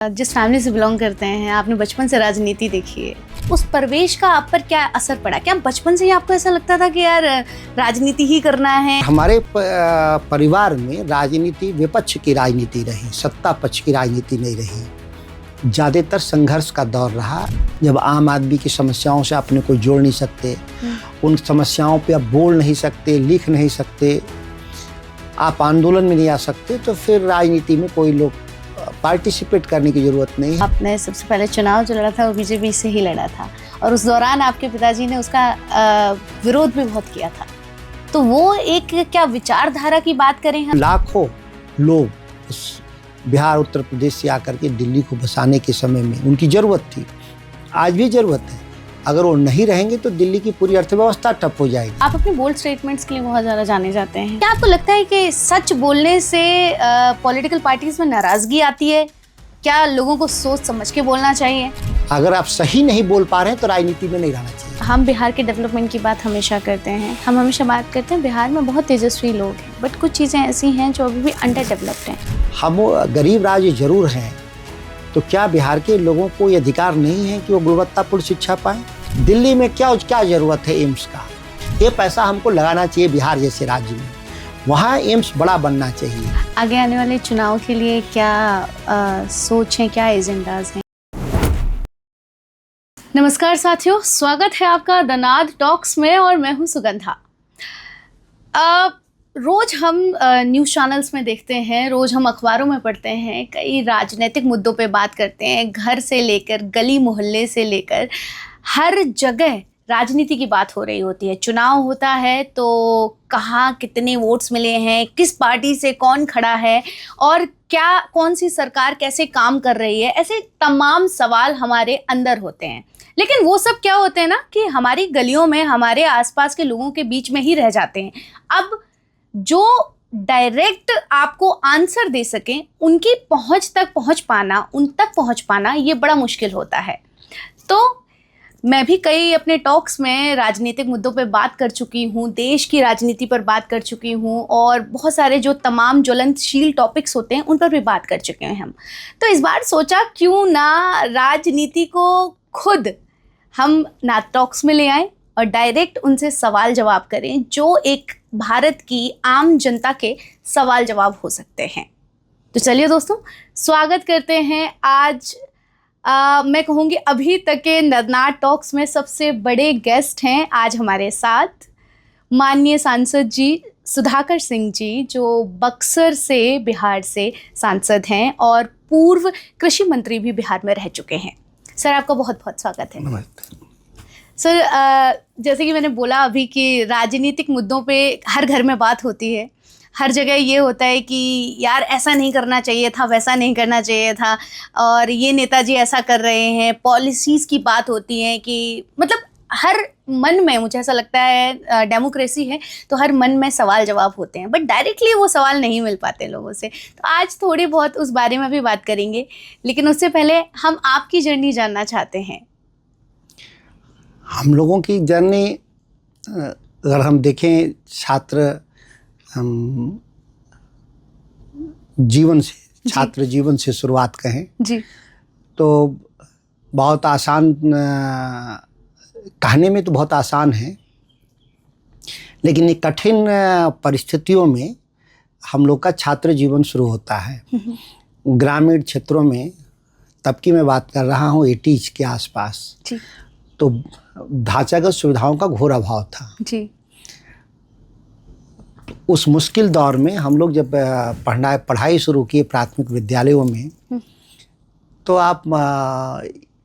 जिस फैमिली से बिलोंग करते हैं, आपने बचपन से राजनीति देखी है, उस परिवेश का आप पर क्या असर पड़ा? क्या बचपन से ही आपको ऐसा लगता था कि यार राजनीति ही करना है? हमारे परिवार में राजनीति विपक्ष की राजनीति रही, सत्ता पक्ष की राजनीति नहीं रही। ज़्यादातर संघर्ष का दौर रहा, जब आम आदमी की समस्याओं से अपने को जोड़ नहीं सकते, उन समस्याओं पे आप बोल नहीं सकते, लिख नहीं सकते, आप आंदोलन में नहीं आ सकते, तो फिर राजनीति में कोई लोग पार्टिसिपेट करने की जरूरत नहीं है। आपने सबसे पहले चुनाव जो लड़ा था वो बीजेपी से ही लड़ा था और उस दौरान आपके पिताजी ने उसका विरोध भी बहुत किया था। तो वो एक क्या विचारधारा की बात करें हम? लाखों लोग उस बिहार उत्तर प्रदेश से आकर के दिल्ली को बसाने के समय में उनकी जरूरत थी, आज भी जरूरत है। अगर वो नहीं रहेंगे तो दिल्ली की पूरी अर्थव्यवस्था ठप हो जाएगी। आप अपने बोल्ड स्टेटमेंट्स के लिए बहुत ज़्यादा जाने जाते हैं। क्या आपको लगता है कि सच बोलने से पॉलिटिकल पार्टीज में नाराजगी आती है? क्या लोगों को सोच समझ के बोलना चाहिए? अगर आप सही नहीं बोल पा रहे हैं तो राजनीति में नहीं रहना चाहिए। हम बिहार के डेवलपमेंट की बात हमेशा करते हैं, हम हमेशा बात करते हैं बिहार में बहुत तेजस्वी लोग हैं, बट कुछ चीज़ें ऐसी हैं जो अभी भी अंडर डेवलप्ड हैं। हम गरीब राज्य जरूर हैं, तो क्या बिहार के लोगों को ये अधिकार नहीं है कि वो गुणवत्तापूर्ण शिक्षा पाएं? दिल्ली में क्या जरूरत है एम्स का? ये पैसा हमको लगाना चाहिए बिहार जैसे राज्य में, वहाँ एम्स बड़ा बनना चाहिए। आगे आने वाले चुनाव के लिए क्या सोच है, क्या एजेंडाज हैं? नमस्कार साथियों, स्वागत है आपका द नाद टॉक्स में और मैं हूँ सुगंधा। रोज़ हम न्यूज़ चैनल्स में देखते हैं, रोज़ हम अखबारों में पढ़ते हैं, कई राजनीतिक मुद्दों पे बात करते हैं। घर से लेकर गली मोहल्ले से लेकर हर जगह राजनीति की बात हो रही होती है। चुनाव होता है तो कहाँ कितने वोट्स मिले हैं, किस पार्टी से कौन खड़ा है और क्या कौन सी सरकार कैसे काम कर रही है, ऐसे तमाम सवाल हमारे अंदर होते हैं। लेकिन वो सब क्या होते हैं ना कि हमारी गलियों में, हमारे आसपास के लोगों के बीच में ही रह जाते हैं। अब जो डायरेक्ट आपको आंसर दे सकें, उनकी पहुंच तक पहुंच पाना, उन तक पहुंच पाना, ये बड़ा मुश्किल होता है। तो मैं भी कई अपने टॉक्स में राजनीतिक मुद्दों पर बात कर चुकी हूँ, देश की राजनीति पर बात कर चुकी हूँ और बहुत सारे जो तमाम ज्वलनशील टॉपिक्स होते हैं उन पर भी बात कर चुके हैं हम। तो इस बार सोचा क्यों ना राजनीति को खुद हम नाद टॉक्स में ले आएँ और डायरेक्ट उनसे सवाल जवाब करें, जो एक भारत की आम जनता के सवाल जवाब हो सकते हैं। तो चलिए दोस्तों, स्वागत करते हैं आज मैं कहूँगी अभी तक के नाद टॉक्स में सबसे बड़े गेस्ट हैं आज हमारे साथ माननीय सांसद जी सुधाकर सिंह जी, जो बक्सर से बिहार से सांसद हैं और पूर्व कृषि मंत्री भी बिहार में रह चुके हैं। सर, आपका बहुत बहुत स्वागत है। नमस्ते सर, जैसे कि मैंने बोला अभी कि राजनीतिक मुद्दों पे हर घर में बात होती है, हर जगह ये होता है कि यार ऐसा नहीं करना चाहिए था, वैसा नहीं करना चाहिए था और ये नेताजी ऐसा कर रहे हैं। पॉलिसीज़ की बात होती है कि मतलब हर मन में, मुझे ऐसा लगता है डेमोक्रेसी है तो हर मन में सवाल जवाब होते हैं, बट डायरेक्टली वो सवाल नहीं मिल पाते लोगों से। तो आज थोड़ी बहुत उस बारे में भी बात करेंगे, लेकिन उससे पहले हम आपकी जर्नी जानना चाहते हैं। हम लोगों की जर्नी अगर हम देखें, छात्र जीवन से शुरुआत कहें जी, तो बहुत आसान, कहने में तो बहुत आसान है, लेकिन ये कठिन परिस्थितियों में हम लोग का छात्र जीवन शुरू होता है। ग्रामीण क्षेत्रों में, तब की मैं बात कर रहा हूँ 80s के आसपास, तो ढांचागत सुविधाओं का घोर अभाव था जी। उस मुश्किल दौर में हम लोग जब पढ़ाई शुरू किए प्राथमिक विद्यालयों में, तो आप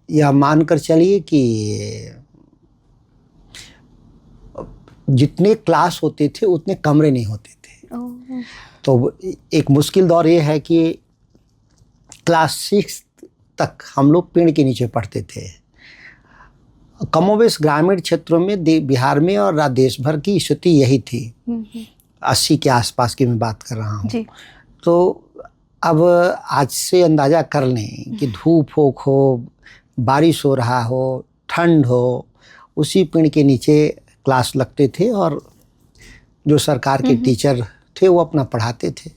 यह मानकर चलिए कि जितने क्लास होते थे उतने कमरे नहीं होते थे। तो एक मुश्किल दौर ये है कि क्लास 6 तक हम लोग पेड़ के नीचे पढ़ते थे। कमोबेश ग्रामीण क्षेत्रों में, बिहार में और देश भर की स्थिति यही थी। 80 के आसपास की मैं बात कर रहा हूँ। तो अब आज से अंदाज़ा कर लें कि धूप हो, बारिश हो रहा हो, ठंड हो, उसी पेड़ के नीचे क्लास लगते थे और जो सरकार के टीचर थे वो अपना पढ़ाते थे।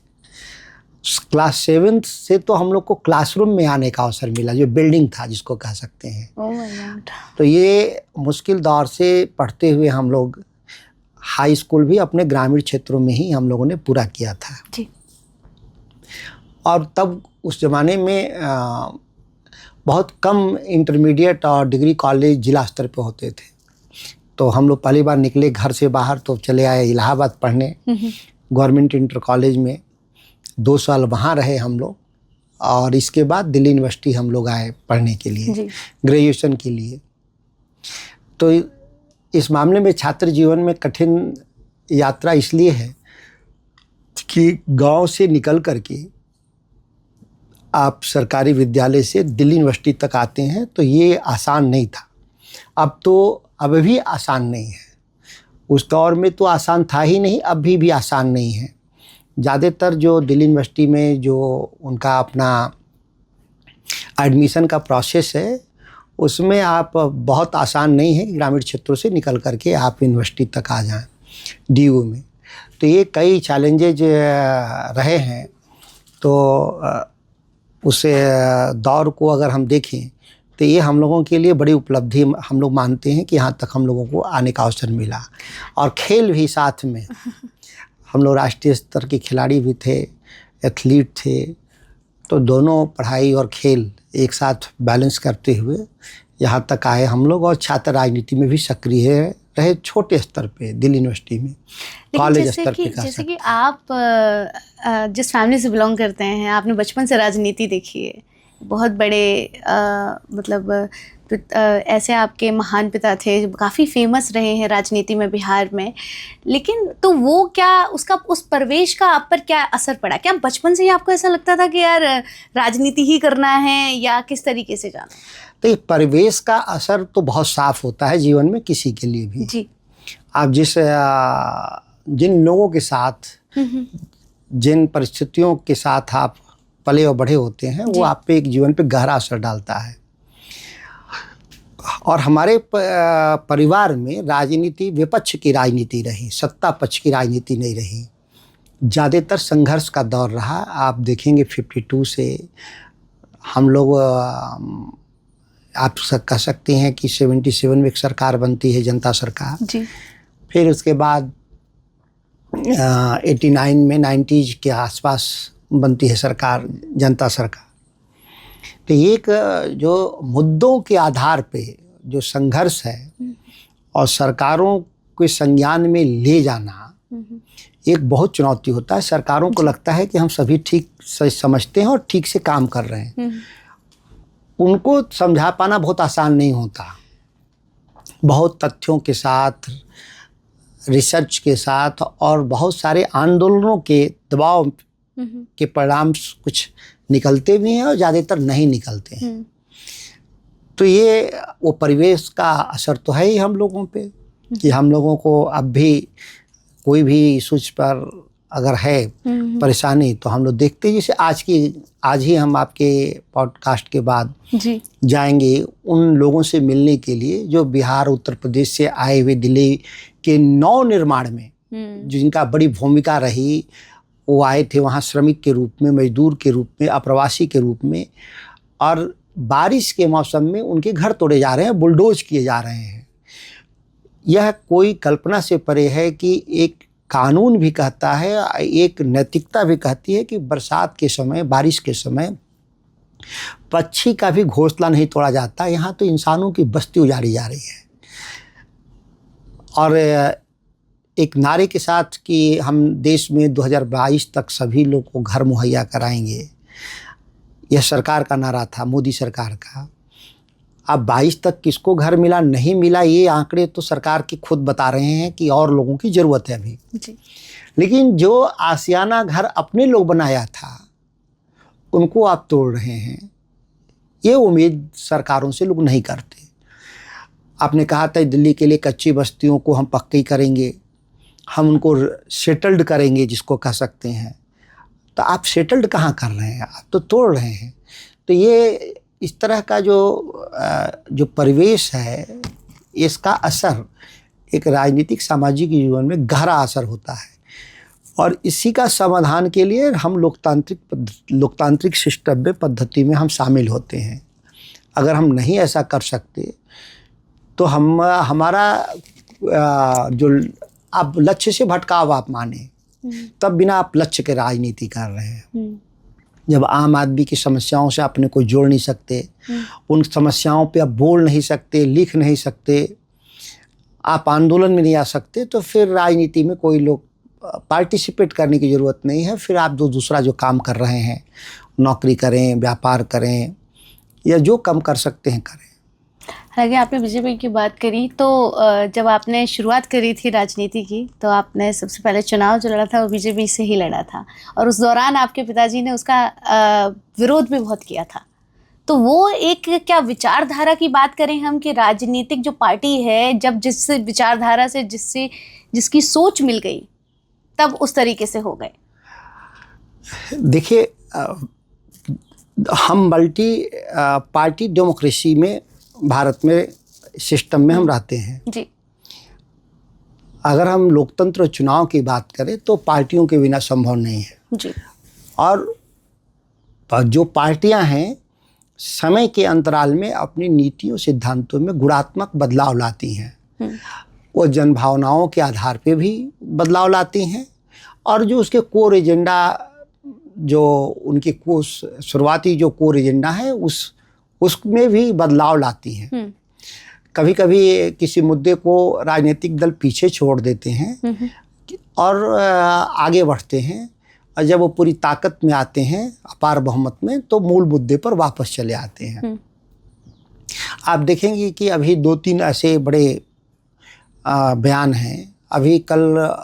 क्लास 7 से तो हम लोग को क्लासरूम में आने का अवसर मिला, जो बिल्डिंग था जिसको कह सकते हैं। Oh my God. तो ये मुश्किल दौर से पढ़ते हुए हम लोग हाई स्कूल भी अपने ग्रामीण क्षेत्रों में ही हम लोगों ने पूरा किया था जी। और तब उस ज़माने में बहुत कम इंटरमीडिएट और डिग्री कॉलेज जिला स्तर पे होते थे। तो हम लोग पहली बार निकले घर से बाहर तो चले आए इलाहाबाद पढ़ने, गवर्नमेंट इंटर कॉलेज में 2 साल वहाँ रहे हम लोग और इसके बाद दिल्ली यूनिवर्सिटी हम लोग आए पढ़ने के लिए, ग्रेजुएशन के लिए। तो इस मामले में छात्र जीवन में कठिन यात्रा इसलिए है कि गांव से निकल करके आप सरकारी विद्यालय से दिल्ली यूनिवर्सिटी तक आते हैं तो ये आसान नहीं था। अब भी आसान नहीं है, उस दौर में तो आसान था ही नहीं, अभी भी आसान नहीं है। ज़्यादातर जो दिल्ली यूनिवर्सिटी में जो उनका अपना एडमिशन का प्रोसेस है उसमें आप बहुत आसान नहीं है कि ग्रामीण क्षेत्रों से निकल करके आप यूनिवर्सिटी तक आ जाएं डीयू में। तो ये कई चैलेंजेज रहे हैं। तो उस दौर को अगर हम देखें तो ये हम लोगों के लिए बड़ी उपलब्धि हम लोग मानते हैं कि यहाँ तक हम लोगों को आने का अवसर मिला और खेल भी साथ में। हम लोग राष्ट्रीय स्तर के खिलाड़ी भी थे, एथलीट थे। तो दोनों पढ़ाई और खेल एक साथ बैलेंस करते हुए यहाँ तक आए हम लोग और छात्र राजनीति में भी सक्रिय रहे, छोटे स्तर पे दिल्ली यूनिवर्सिटी में, कॉलेज स्तर पे। जैसे कि आप जिस फैमिली से बिलोंग करते हैं, आपने बचपन से राजनीति देखी है, बहुत बड़े मतलब ऐसे आपके महान पिता थे जो काफ़ी फेमस रहे हैं राजनीति में बिहार में। लेकिन तो वो क्या उसका उस परिवेश का आप पर क्या असर पड़ा? क्या बचपन से ही आपको ऐसा लगता था कि यार राजनीति ही करना है या किस तरीके से जाना? तो ये परिवेश का असर तो बहुत साफ होता है जीवन में किसी के लिए भी जी। आप जिन लोगों के साथ, जिन परिस्थितियों के साथ आप पले और बड़े होते हैं वो आप पे एक जीवन पे गहरा असर डालता है। और हमारे परिवार में राजनीति विपक्ष की राजनीति रही, सत्ता पक्ष की राजनीति नहीं रही। ज़्यादातर संघर्ष का दौर रहा। आप देखेंगे 52 से हम लोग आप कह सकते हैं कि 77 में एक सरकार बनती है, जनता सरकार जी। फिर उसके बाद 89 में 90s के आसपास बनती है सरकार, जनता सरकार। तो एक जो मुद्दों के आधार पे जो संघर्ष है और सरकारों के संज्ञान में ले जाना एक बहुत चुनौती होता है। सरकारों को लगता है कि हम सभी ठीक समझते हैं और ठीक से काम कर रहे हैं, उनको समझा पाना बहुत आसान नहीं होता। बहुत तथ्यों के साथ, रिसर्च के साथ और बहुत सारे आंदोलनों के दबाव के परिणाम कुछ निकलते भी हैं और ज़्यादातर नहीं निकलते हैं। तो ये वो परिवेश का असर तो है ही हम लोगों पे कि हम लोगों को अब भी कोई भी इशूज पर अगर है परेशानी तो हम लोग देखते हैं। जैसे आज ही हम आपके पॉडकास्ट के बाद जी जाएंगे उन लोगों से मिलने के लिए जो बिहार उत्तर प्रदेश से आए हुए दिल्ली के नव निर्माण में जिनका बड़ी भूमिका रही। वो आए थे वहाँ श्रमिक के रूप में, मजदूर के रूप में, अप्रवासी के रूप में, और बारिश के मौसम में उनके घर तोड़े जा रहे हैं, बुलडोज किए जा रहे हैं। यह कोई कल्पना से परे है कि एक कानून भी कहता है, एक नैतिकता भी कहती है कि बरसात के समय, बारिश के समय पक्षी का भी घोंसला नहीं तोड़ा जाता। यहाँ तो इंसानों की बस्ती उजाड़ी जा रही है। और एक नारे के साथ कि हम देश में 2022 तक सभी लोग को घर मुहैया कराएंगे, यह सरकार का नारा था, मोदी सरकार का। अब 22 तक किसको घर मिला नहीं मिला ये आंकड़े तो सरकार की खुद बता रहे हैं कि और लोगों की ज़रूरत है अभी जी। लेकिन जो आशियाना घर अपने लोग बनाया था उनको आप तोड़ रहे हैं। ये उम्मीद सरकारों से लोग नहीं करते। आपने कहा था दिल्ली के लिए कच्ची बस्तियों को हम पक्की करेंगे, हम उनको सेटल्ड करेंगे जिसको कह सकते हैं। तो आप सेटल्ड कहाँ कर रहे हैं, आप तो तोड़ रहे हैं। तो ये इस तरह का जो परिवेश है इसका असर एक राजनीतिक सामाजिक जीवन में गहरा असर होता है। और इसी का समाधान के लिए हम लोकतांत्रिक सिस्टम में पद्धति में हम शामिल होते हैं। अगर हम नहीं ऐसा कर सकते तो हमारा जो आप लक्ष्य से भटकाव आप माने, तब बिना आप लक्ष्य के राजनीति कर रहे हैं। जब आम आदमी की समस्याओं से अपने को जोड़ नहीं सकते, उन समस्याओं पे आप बोल नहीं सकते, लिख नहीं सकते, आप आंदोलन में नहीं आ सकते, तो फिर राजनीति में कोई लोग पार्टिसिपेट करने की ज़रूरत नहीं है। फिर आप दूसरा जो काम कर रहे हैं, नौकरी करें, व्यापार करें, या जो कम कर सकते हैं करें। हालांकि आपने बीजेपी की बात करी, तो जब आपने शुरुआत करी थी राजनीति की, तो आपने सबसे पहले चुनाव जो लड़ा था वो बीजेपी से ही लड़ा था, और उस दौरान आपके पिताजी ने उसका विरोध भी बहुत किया था। तो वो एक क्या विचारधारा की बात करें हम, कि राजनीतिक जो पार्टी है, जब जिस विचारधारा से जिसकी सोच मिल गई, तब उस तरीके से हो गए? देखिए, हम मल्टी पार्टी डेमोक्रेसी में, भारत में सिस्टम में हम रहते हैं जी। अगर हम लोकतंत्र चुनाव की बात करें तो पार्टियों के बिना संभव नहीं है जी। और जो पार्टियां हैं समय के अंतराल में अपनी नीतियों सिद्धांतों में गुणात्मक बदलाव लाती हैं। वो जनभावनाओं के आधार पे भी बदलाव लाती हैं, और जो उसके कोर एजेंडा, जो उनकी शुरुआती जो कोर एजेंडा है, उसमें भी बदलाव लाती हैं। कभी कभी किसी मुद्दे को राजनीतिक दल पीछे छोड़ देते हैं और आगे बढ़ते हैं, और जब वो पूरी ताकत में आते हैं, अपार बहुमत में, तो मूल मुद्दे पर वापस चले आते हैं। आप देखेंगे कि अभी 2-3 ऐसे बड़े बयान हैं। अभी कल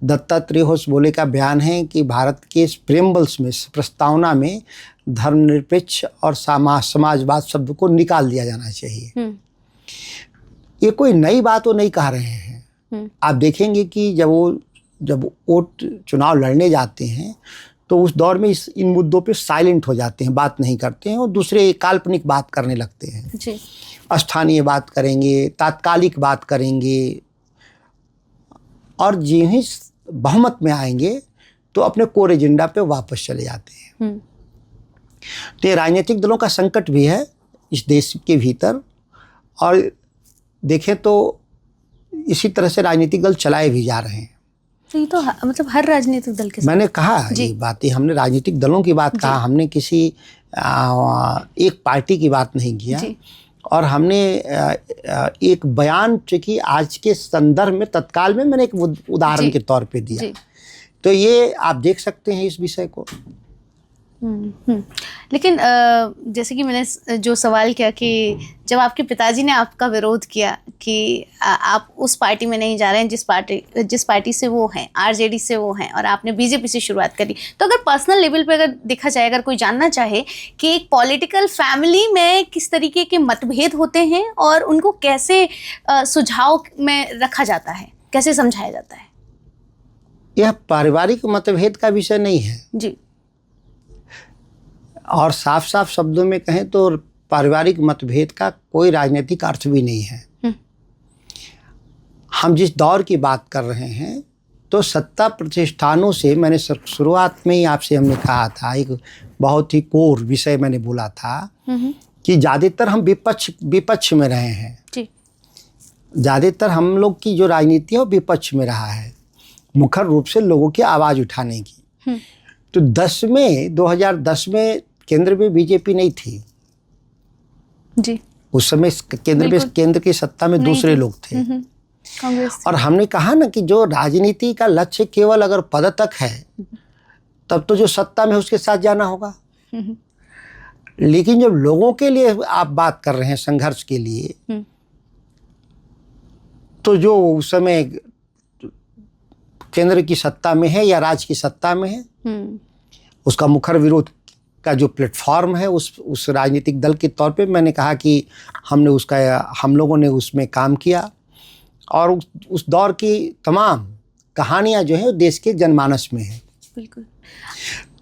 दत्तात्रेय होसबोले का बयान है कि भारत के प्रेम्बल्स में, प्रस्तावना में, धर्मनिरपेक्ष और समाजवाद शब्द को निकाल दिया जाना चाहिए। ये कोई नई बात वो नहीं कह रहे हैं। आप देखेंगे कि जब वोट चुनाव लड़ने जाते हैं तो उस दौर में इन मुद्दों पे साइलेंट हो जाते हैं, बात नहीं करते हैं, और दूसरे काल्पनिक बात करने लगते हैं जी। स्थानीय बात करेंगे, तात्कालिक बात करेंगे, और जो ही बहुमत में आएंगे तो अपने कोर एजेंडा पे वापस चले जाते हैं। तो ये राजनीतिक दलों का संकट भी है इस देश के भीतर, और देखें तो इसी तरह से राजनीतिक दल चलाए भी जा रहे हैं। तो ये तो मतलब हर राजनीतिक दल के साथ। मैंने कहा ये बातें, हमने राजनीतिक दलों की बात कहा, हमने किसी एक पार्टी की बात नहीं किया, और हमने एक बयान चूँकि आज के संदर्भ में तत्काल में मैंने एक उदाहरण के तौर पे दिया। तो ये आप देख सकते हैं इस विषय को। लेकिन जैसे कि मैंने जो सवाल किया कि जब आपके पिताजी ने आपका विरोध किया कि आप उस पार्टी में नहीं जा रहे हैं जिस पार्टी से वो हैं, आरजेडी से वो हैं, और आपने बीजेपी से शुरुआत करी, तो अगर पर्सनल लेवल पे अगर देखा जाए, अगर कोई जानना चाहे कि एक पॉलिटिकल फैमिली में किस तरीके के मतभेद होते हैं और उनको कैसे सुझाव में रखा जाता है, कैसे समझाया जाता है? यह पारिवारिक मतभेद का विषय नहीं है जी। और साफ साफ शब्दों में कहें तो पारिवारिक मतभेद का कोई राजनीतिक अर्थ भी नहीं है। हम जिस दौर की बात कर रहे हैं, तो सत्ता प्रतिष्ठानों से, मैंने शुरुआत में ही आपसे हमने कहा था, एक बहुत ही कोर विषय मैंने बोला था कि ज़्यादातर हम विपक्ष में रहे हैं। ज़्यादातर हम लोग की जो राजनीति है वो विपक्ष में रहा है, मुख्य रूप से लोगों की आवाज़ उठाने की। तो 2010 में केंद्र में बीजेपी नहीं थी जी। उस समय केंद्र की सत्ता में दूसरे लोग थे, कांग्रेस। और हमने कहा ना कि जो राजनीति का लक्ष्य केवल अगर पद तक है, तब तो जो सत्ता में उसके साथ जाना होगा। लेकिन जब लोगों के लिए आप बात कर रहे हैं, संघर्ष के लिए, तो जो उस समय केंद्र की सत्ता में है या राज्य की सत्ता में है, उसका मुखर विरोध का जो प्लेटफॉर्म है, उस राजनीतिक दल के तौर पे मैंने कहा कि हम लोगों ने उसमें काम किया, और उस दौर की तमाम कहानियां जो है देश के जनमानस में है। बिल्कुल।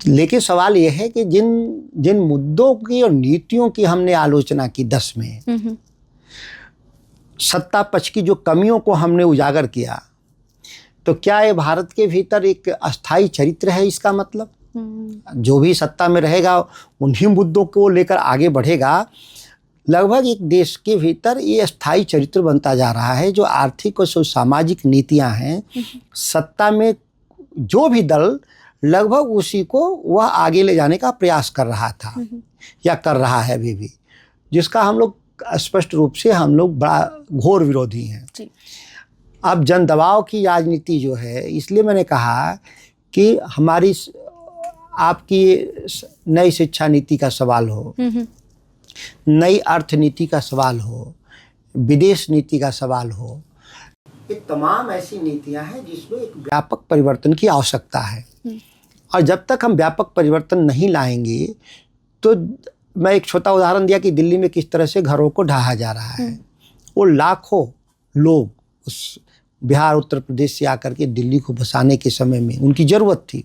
लेकिन सवाल यह है कि जिन मुद्दों की और नीतियों की हमने आलोचना की 10 में, सत्ता पक्ष की जो कमियों को हमने उजागर किया, तो क्या ये भारत के भीतर एक अस्थाई चरित्र है? इसका मतलब जो भी सत्ता में रहेगा उन्हीं मुद्दों को लेकर आगे बढ़ेगा। लगभग एक देश के भीतर ये स्थायी चरित्र बनता जा रहा है, जो आर्थिक और सामाजिक नीतियां हैं, सत्ता में जो भी दल लगभग उसी को वह आगे ले जाने का प्रयास कर रहा था या कर रहा है अभी भी, जिसका हम लोग स्पष्ट रूप से हम लोग बड़ा घोर विरोधी हैं। अब जन दबाव की राजनीति जो है, इसलिए मैंने कहा कि हमारी आपकी नई शिक्षा नीति का सवाल हो, नई अर्थनीति का सवाल हो, विदेश नीति का सवाल हो, ये तमाम ऐसी नीतियां हैं जिसमें एक व्यापक परिवर्तन की आवश्यकता है। और जब तक हम व्यापक परिवर्तन नहीं लाएंगे, तो मैं एक छोटा उदाहरण दिया कि दिल्ली में किस तरह से घरों को ढहा जा रहा है। वो लाखों लोग उस बिहार उत्तर प्रदेश से आकर के दिल्ली को बसाने के समय में उनकी ज़रूरत थी,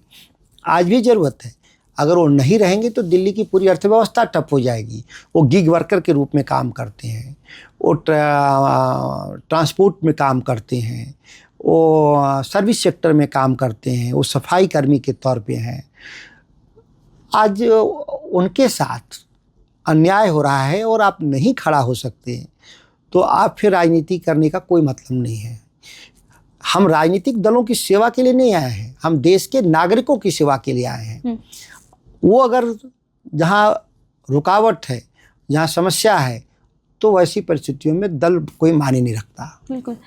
आज भी ज़रूरत है। अगर वो नहीं रहेंगे तो दिल्ली की पूरी अर्थव्यवस्था ठप हो जाएगी। वो गिग वर्कर के रूप में काम करते हैं, वो ट्रांसपोर्ट में काम करते हैं, वो सर्विस सेक्टर में काम करते हैं, वो सफाई कर्मी के तौर पे हैं। आज उनके साथ अन्याय हो रहा है और आप नहीं खड़ा हो सकते, तो आप फिर राजनीति करने का कोई मतलब नहीं है। हम राजनीतिक दलों की सेवा के लिए नहीं आए हैं, हम देश के नागरिकों की सेवा के लिए आए हैं। वो अगर जहाँ रुकावट है, जहाँ समस्या है, तो वैसी परिस्थितियों में दल कोई मायने नहीं रखता। बिल्कुल।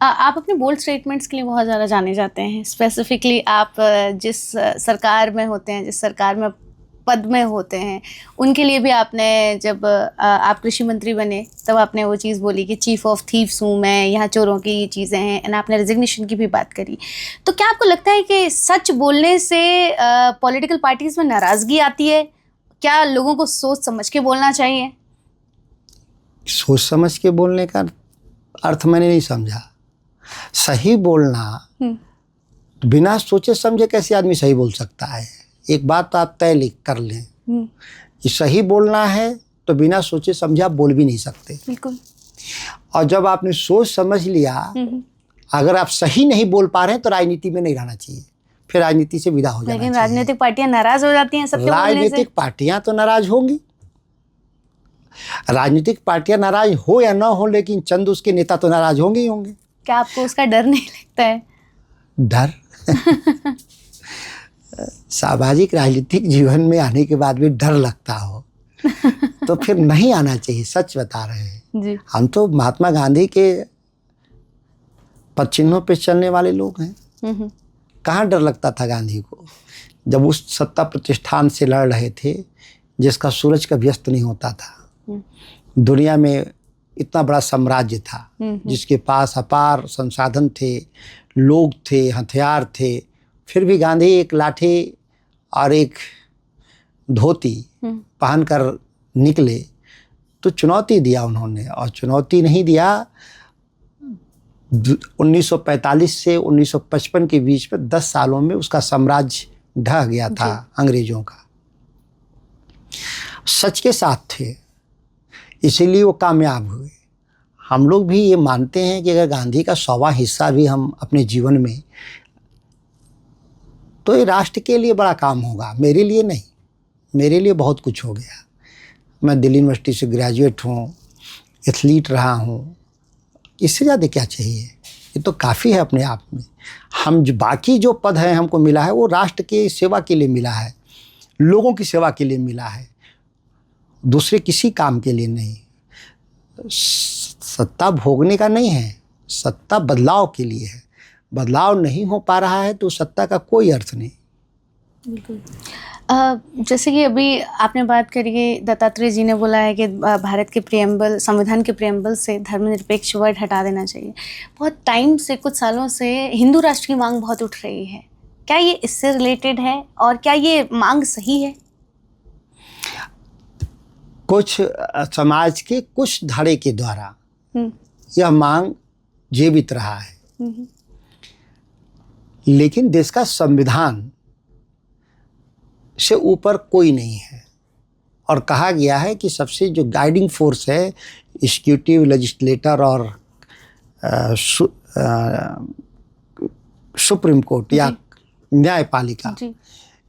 आप अपने बोल्ड स्टेटमेंट्स के लिए बहुत ज़्यादा जाने जाते हैं। स्पेसिफिकली आप जिस सरकार में होते हैं, जिस सरकार में पद में होते हैं, उनके लिए भी आपने, जब आप कृषि मंत्री बने तब आपने वो चीज़ बोली कि चीफ ऑफ थीव्स हूँ मैं, यहाँ चोरों की ये चीज़ें हैं, एंड आपने रेजिग्नेशन की भी बात करी। तो क्या आपको लगता है कि सच बोलने से पॉलिटिकल पार्टीज़ में नाराज़गी आती है? क्या लोगों को सोच समझ के बोलना चाहिए? सोच समझ के बोलने का अर्थ मैंने नहीं समझा। सही बोलना, बिना सोचे समझे कैसे आदमी सही बोल सकता है? एक बात तो आप तय लिख कर लें कि सही बोलना है तो बिना सोचे समझे आप बोल भी नहीं सकते। बिल्कुल। और जब आपने सोच समझ लिया, अगर आप सही नहीं बोल पा रहे हैं तो राजनीति में नहीं रहना चाहिए, फिर राजनीति से विदा हो जाना चाहिए। लेकिन राजनीतिक पार्टियां नाराज हो जाती हैं सत्य बोलने से। राजनीतिक पार्टियां तो नाराज होंगी, राजनीतिक पार्टियां नाराज हो या ना हो, लेकिन चंद उसके नेता तो नाराज होंगे ही होंगे। क्या आपको उसका डर नहीं लगता है? डर? सामाजिक राजनीतिक जीवन में आने के बाद भी डर लगता हो तो फिर नहीं आना चाहिए। सच बता रहे हैं जी। हम तो महात्मा गांधी के पद चिन्हों पे चलने वाले लोग हैं। कहाँ डर लगता था गांधी को, जब उस सत्ता प्रतिष्ठान से लड़ रहे थे जिसका सूरज कभी अस्त नहीं होता था। दुनिया में इतना बड़ा साम्राज्य था जिसके पास अपार संसाधन थे, लोग थे, हथियार थे, फिर भी गांधी एक लाठी और एक धोती पहनकर निकले। तो चुनौती दिया उन्होंने, और चुनौती नहीं दिया 1945 से 1955 के बीच में 10 सालों में उसका साम्राज्य ढह गया था अंग्रेजों का। सच के साथ थे, इसीलिए वो कामयाब हुए। हम लोग भी ये मानते हैं कि अगर गांधी का 100वां हिस्सा भी हम अपने जीवन में, तो ये राष्ट्र के लिए बड़ा काम होगा, मेरे लिए नहीं। मेरे लिए बहुत कुछ हो गया। मैं दिल्ली यूनिवर्सिटी से ग्रेजुएट हूँ, एथलीट रहा हूँ, इससे ज़्यादा क्या चाहिए? ये तो काफ़ी है अपने आप में। हम जो बाकी जो पद है हमको मिला है वो राष्ट्र के सेवा के लिए मिला है, लोगों की सेवा के लिए मिला है, दूसरे किसी काम के लिए नहीं। सत्ता भोगने का नहीं है, सत्ता बदलाव के लिए है। बदलाव नहीं हो पा रहा है तो सत्ता का कोई अर्थ नहीं। बिल्कुल। जैसे कि अभी आपने बात करी कि दत्तात्रेय जी ने बोला है कि भारत के प्रियम्बल, संविधान के प्रियम्बल से धर्मनिरपेक्ष वर्ड हटा देना चाहिए। बहुत टाइम से, कुछ सालों से हिंदू राष्ट्र की मांग बहुत उठ रही है। क्या ये इससे रिलेटेड है और क्या ये मांग सही है? कुछ समाज के कुछ धड़े के द्वारा यह मांग जीवित रहा है, लेकिन देश का संविधान से ऊपर कोई नहीं है। और कहा गया है कि सबसे जो गाइडिंग फोर्स है, एग्जीक्यूटिव, लेजिस्लेटर और सुप्रीम कोर्ट या न्यायपालिका, जी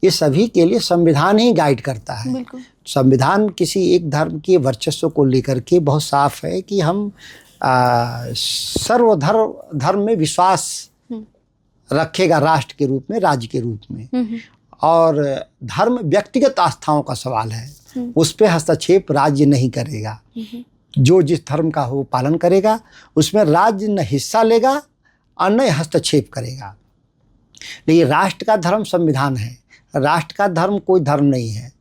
ये सभी के लिए संविधान ही गाइड करता है। बिल्कुल। संविधान किसी एक धर्म के वर्चस्व को लेकर के बहुत साफ है कि हम सर्वधर्म में विश्वास रखेगा, राष्ट्र के रूप में, राज्य के रूप में। और धर्म व्यक्तिगत आस्थाओं का सवाल है, उस पर हस्तक्षेप राज्य नहीं करेगा। जो जिस धर्म का हो पालन करेगा, उसमें राज्य न हिस्सा लेगा और न हस्तक्षेप करेगा। लेकिन राष्ट्र का धर्म संविधान है, राष्ट्र का धर्म कोई धर्म नहीं है।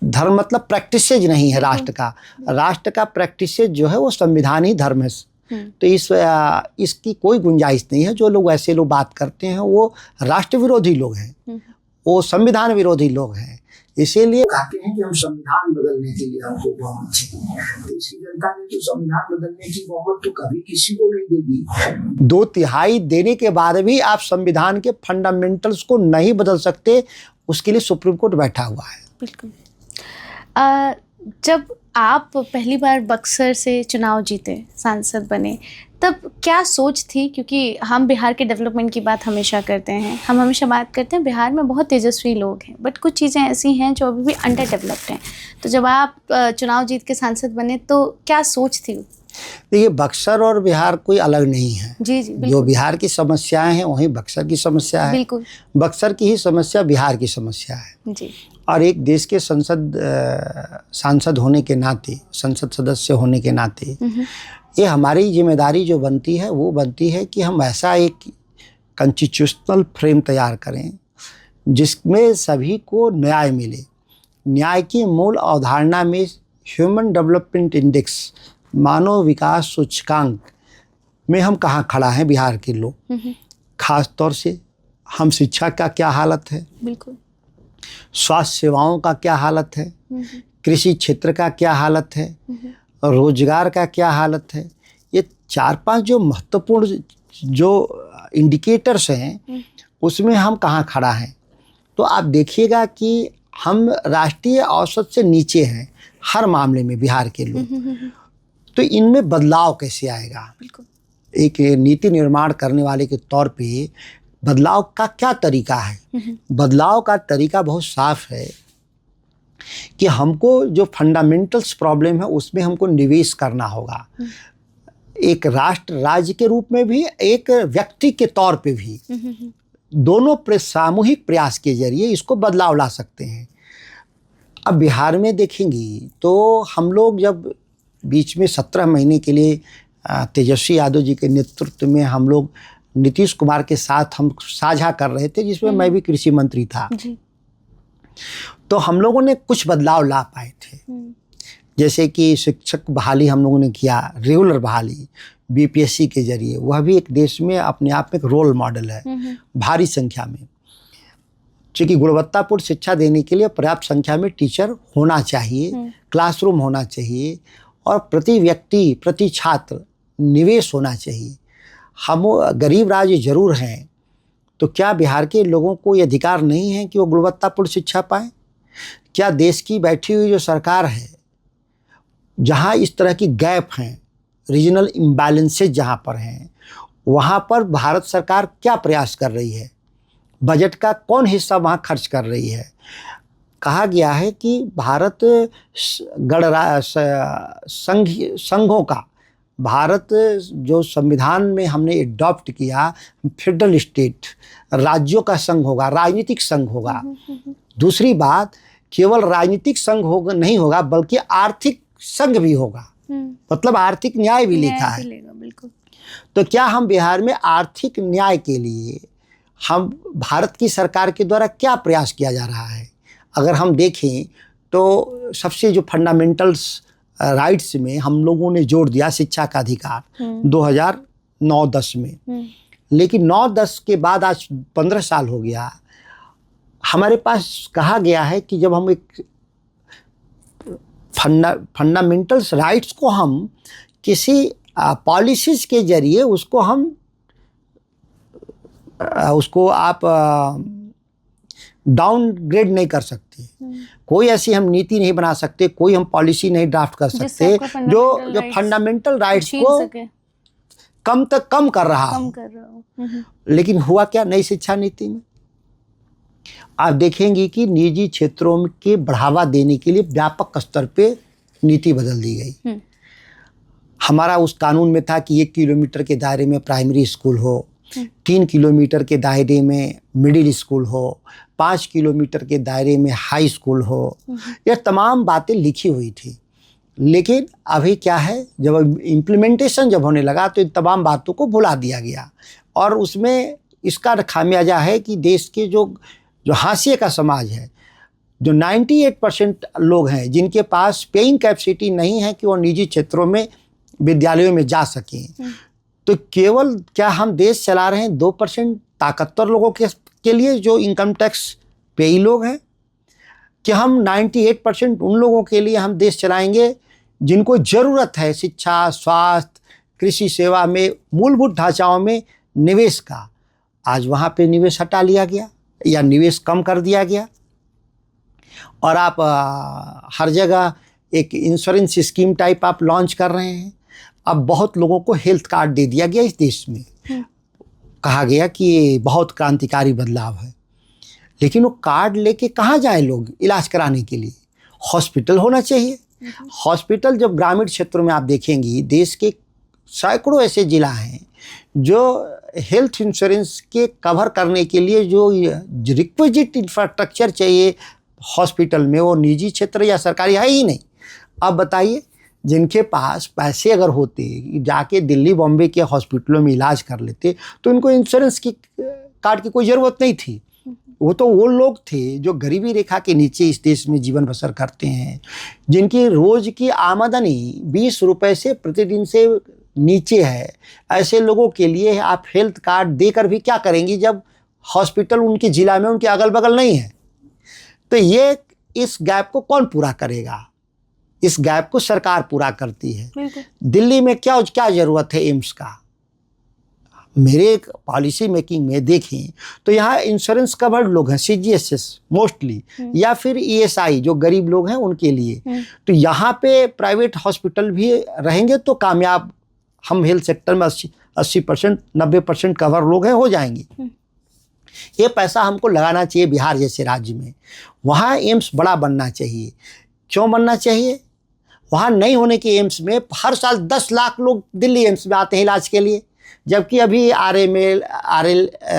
धर्म मतलब प्रैक्टिसेज नहीं है राष्ट्र का। राष्ट्र का प्रैक्टिसेज जो है वो संविधान ही धर्म है। तो इसकी कोई गुंजाइश नहीं है। जो लोग ऐसे लोग बात करते हैं वो राष्ट्र विरोधी लोग हैं, वो संविधान विरोधी लोग हैं। इसीलिए कहते हैं कि हम संविधान बदलने के लिए हमको बहुमत चाहिए। तो इसकी जनता ने तो संविधान बदलने की बहुमत तो कभी किसी को नहीं देगी। 2/3 देने के बाद भी आप संविधान के फंडामेंटल्स को नहीं बदल सकते, उसके लिए सुप्रीम कोर्ट बैठा हुआ है। बिल्कुल। जब आप पहली बार बक्सर से चुनाव जीते, सांसद बने, तब क्या सोच थी? क्योंकि हम बिहार के डेवलपमेंट की बात हमेशा करते हैं, हम हमेशा बात करते हैं बिहार में बहुत तेजस्वी लोग हैं, बट कुछ चीज़ें ऐसी हैं जो अभी भी अंडर डेवलप्ड हैं। तो जब आप चुनाव जीत के सांसद बने तो क्या सोच थी? देखिए, बक्सर और बिहार कोई अलग नहीं है। जी जी, जो बिहार की समस्याएं हैं वहीं बक्सर की समस्या है। बिल्कुल। बक्सर की ही समस्या बिहार की समस्या है। जी। और एक देश के सांसद होने के नाते, संसद सदस्य होने के नाते, ये हमारी जिम्मेदारी जो बनती है वो बनती है कि हम ऐसा एक कॉन्स्टिट्यूशनल फ्रेम तैयार करें जिसमें सभी को न्याय मिले। न्याय की मूल अवधारणा में ह्यूमन डेवलपमेंट इंडेक्स, मानव विकास सूचकांक में हम कहाँ खड़ा हैं बिहार के लोग। खास तौर से हम शिक्षा का क्या हालत है, बिल्कुल, स्वास्थ्य सेवाओं का क्या हालत है, कृषि क्षेत्र का क्या हालत है, रोजगार का क्या हालत है। ये 4-5 जो महत्वपूर्ण जो इंडिकेटर्स हैं उसमें हम कहाँ खड़ा हैं। तो आप देखिएगा कि हम राष्ट्रीय औसत से नीचे हैं हर मामले में बिहार के लोग। तो इनमें बदलाव कैसे आएगा? बिल्कुल। एक नीति निर्माण करने वाले के तौर पे बदलाव का क्या तरीका है? बदलाव का तरीका बहुत साफ है कि हमको जो फंडामेंटल्स प्रॉब्लम है उसमें हमको निवेश करना होगा। एक राष्ट्र राज्य के रूप में भी, एक व्यक्ति के तौर पे भी, दोनों सामूहिक प्रयास के जरिए इसको बदलाव ला सकते हैं। अब बिहार में देखेंगी तो हम लोग जब बीच में 17 महीने के लिए तेजस्वी यादव जी के नेतृत्व में हम लोग नीतीश कुमार के साथ हम साझा कर रहे थे, जिसमें मैं भी कृषि मंत्री था जी। तो हम लोगों ने कुछ बदलाव ला पाए थे। जैसे कि शिक्षक बहाली हम लोगों ने किया, रेगुलर बहाली बीपीएससी के जरिए, वह भी एक देश में अपने आप में एक रोल मॉडल है भारी संख्या में। क्योंकि गुणवत्तापूर्ण शिक्षा देने के लिए पर्याप्त संख्या में टीचर होना चाहिए, क्लासरूम होना चाहिए और प्रति व्यक्ति, प्रति छात्र निवेश होना चाहिए। हम गरीब राज्य जरूर हैं, तो क्या बिहार के लोगों को ये अधिकार नहीं है कि वो गुणवत्तापूर्ण शिक्षा पाएं? क्या देश की बैठी हुई जो सरकार है, जहाँ इस तरह की गैप हैं, रीजनल इम्बैलेंसेज जहाँ पर हैं, वहाँ पर भारत सरकार क्या प्रयास कर रही है? बजट का कौन हिस्सा वहाँ खर्च कर रही है? कहा गया है कि भारत संघों का, भारत जो संविधान में हमने एडॉप्ट किया, फेडरल स्टेट, राज्यों का संघ होगा, राजनीतिक संघ होगा। दूसरी बात, केवल राजनीतिक संघ होगा नहीं होगा, बल्कि आर्थिक संघ भी होगा। मतलब आर्थिक न्याय भी लिखा है। बिल्कुल। तो क्या हम बिहार में आर्थिक न्याय के लिए हम भारत की सरकार के द्वारा क्या प्रयास किया जा रहा है? अगर हम देखें तो सबसे जो फंडामेंटल्स राइट्स में हम लोगों ने जोड़ दिया शिक्षा का अधिकार 2009-10 में, लेकिन 9-10 के बाद आज 15 साल हो गया। हमारे पास कहा गया है कि जब हम एक फंडामेंटल्स राइट्स को हम किसी पॉलिसीज के जरिए उसको आप डाउनग्रेड नहीं कर सकते। कोई ऐसी हम नीति नहीं बना सकते, कोई हम पॉलिसी नहीं ड्राफ्ट कर सकते जो फंडामेंटल राइट्स को कम तक कम कर रहा कम हूं। कर रहा हूँ। लेकिन हुआ क्या नई शिक्षा नीति में? आप देखेंगे कि निजी क्षेत्रों के बढ़ावा देने के लिए व्यापक स्तर पे नीति बदल दी गई। हमारा उस कानून में था कि 1 किलोमीटर के दायरे में प्राइमरी स्कूल हो, 3 किलोमीटर के दायरे में मिडिल स्कूल हो, 5 किलोमीटर के दायरे में हाई स्कूल हो। यह तमाम बातें लिखी हुई थी। लेकिन अभी क्या है, जब इम्प्लीमेंटेशन जब होने लगा तो इन तमाम बातों को भुला दिया गया। और उसमें इसका खामियाजा है कि देश के जो हाशिए का समाज है, जो 98% लोग हैं जिनके पास पेइंग कैपेसिटी नहीं है कि वो निजी क्षेत्रों में विद्यालयों में जा सकें, तो केवल क्या हम देश चला रहे हैं 2% ताकतवर लोगों के लिए जो इनकम टैक्स पेई लोग हैं, कि हम 98% उन लोगों के लिए हम देश चलाएंगे जिनको ज़रूरत है शिक्षा, स्वास्थ्य, कृषि सेवा में, मूलभूत ढांचाओं में निवेश का। आज वहाँ पे निवेश हटा लिया गया या निवेश कम कर दिया गया। और आप हर जगह एक इंश्योरेंस स्कीम टाइप आप लॉन्च कर रहे हैं। अब बहुत लोगों को हेल्थ कार्ड दे दिया गया इस देश में। कहा गया कि ये बहुत क्रांतिकारी बदलाव है। लेकिन वो कार्ड लेके कहाँ जाए लोग इलाज कराने के लिए? हॉस्पिटल होना चाहिए। हॉस्पिटल जब ग्रामीण क्षेत्रों में आप देखेंगी, देश के सैकड़ों ऐसे जिला हैं जो हेल्थ इंश्योरेंस के कवर करने के लिए जो रिक्विजिट इंफ्रास्ट्रक्चर चाहिए हॉस्पिटल में, वो निजी क्षेत्र या सरकारी है ही नहीं। अब बताइए, जिनके पास पैसे अगर होते जाके दिल्ली बॉम्बे के हॉस्पिटलों में इलाज कर लेते तो इनको इंश्योरेंस की कार्ड की कोई ज़रूरत नहीं थी। वो लोग थे जो गरीबी रेखा के नीचे इस देश में जीवन बसर करते हैं, जिनकी रोज़ की आमदनी 20 रुपए से प्रतिदिन से नीचे है। ऐसे लोगों के लिए आप हेल्थ कार्ड देकर भी क्या करेंगी जब हॉस्पिटल उनके ज़िला में, उनके अगल बगल नहीं है? तो ये इस गैप को कौन पूरा करेगा? इस गैप को सरकार पूरा करती है। दिल्ली में क्या ज़रूरत है एम्स का? मेरे पॉलिसी मेकिंग में देखें तो यहाँ इंश्योरेंस कवर्ड लोग हैं, CGHS मोस्टली, या फिर ESI जो गरीब लोग हैं उनके लिए। तो यहाँ पे प्राइवेट हॉस्पिटल भी रहेंगे तो कामयाब हम हेल्थ सेक्टर में 80% 90% कवर लोग हैं हो जाएंगे। ये पैसा हमको लगाना चाहिए बिहार जैसे राज्य में। वहाँ एम्स बड़ा बनना चाहिए। क्यों बनना चाहिए? वहाँ नहीं होने के एम्स में हर साल 10 लाख लोग दिल्ली एम्स में आते हैं इलाज के लिए, जबकि अभी RML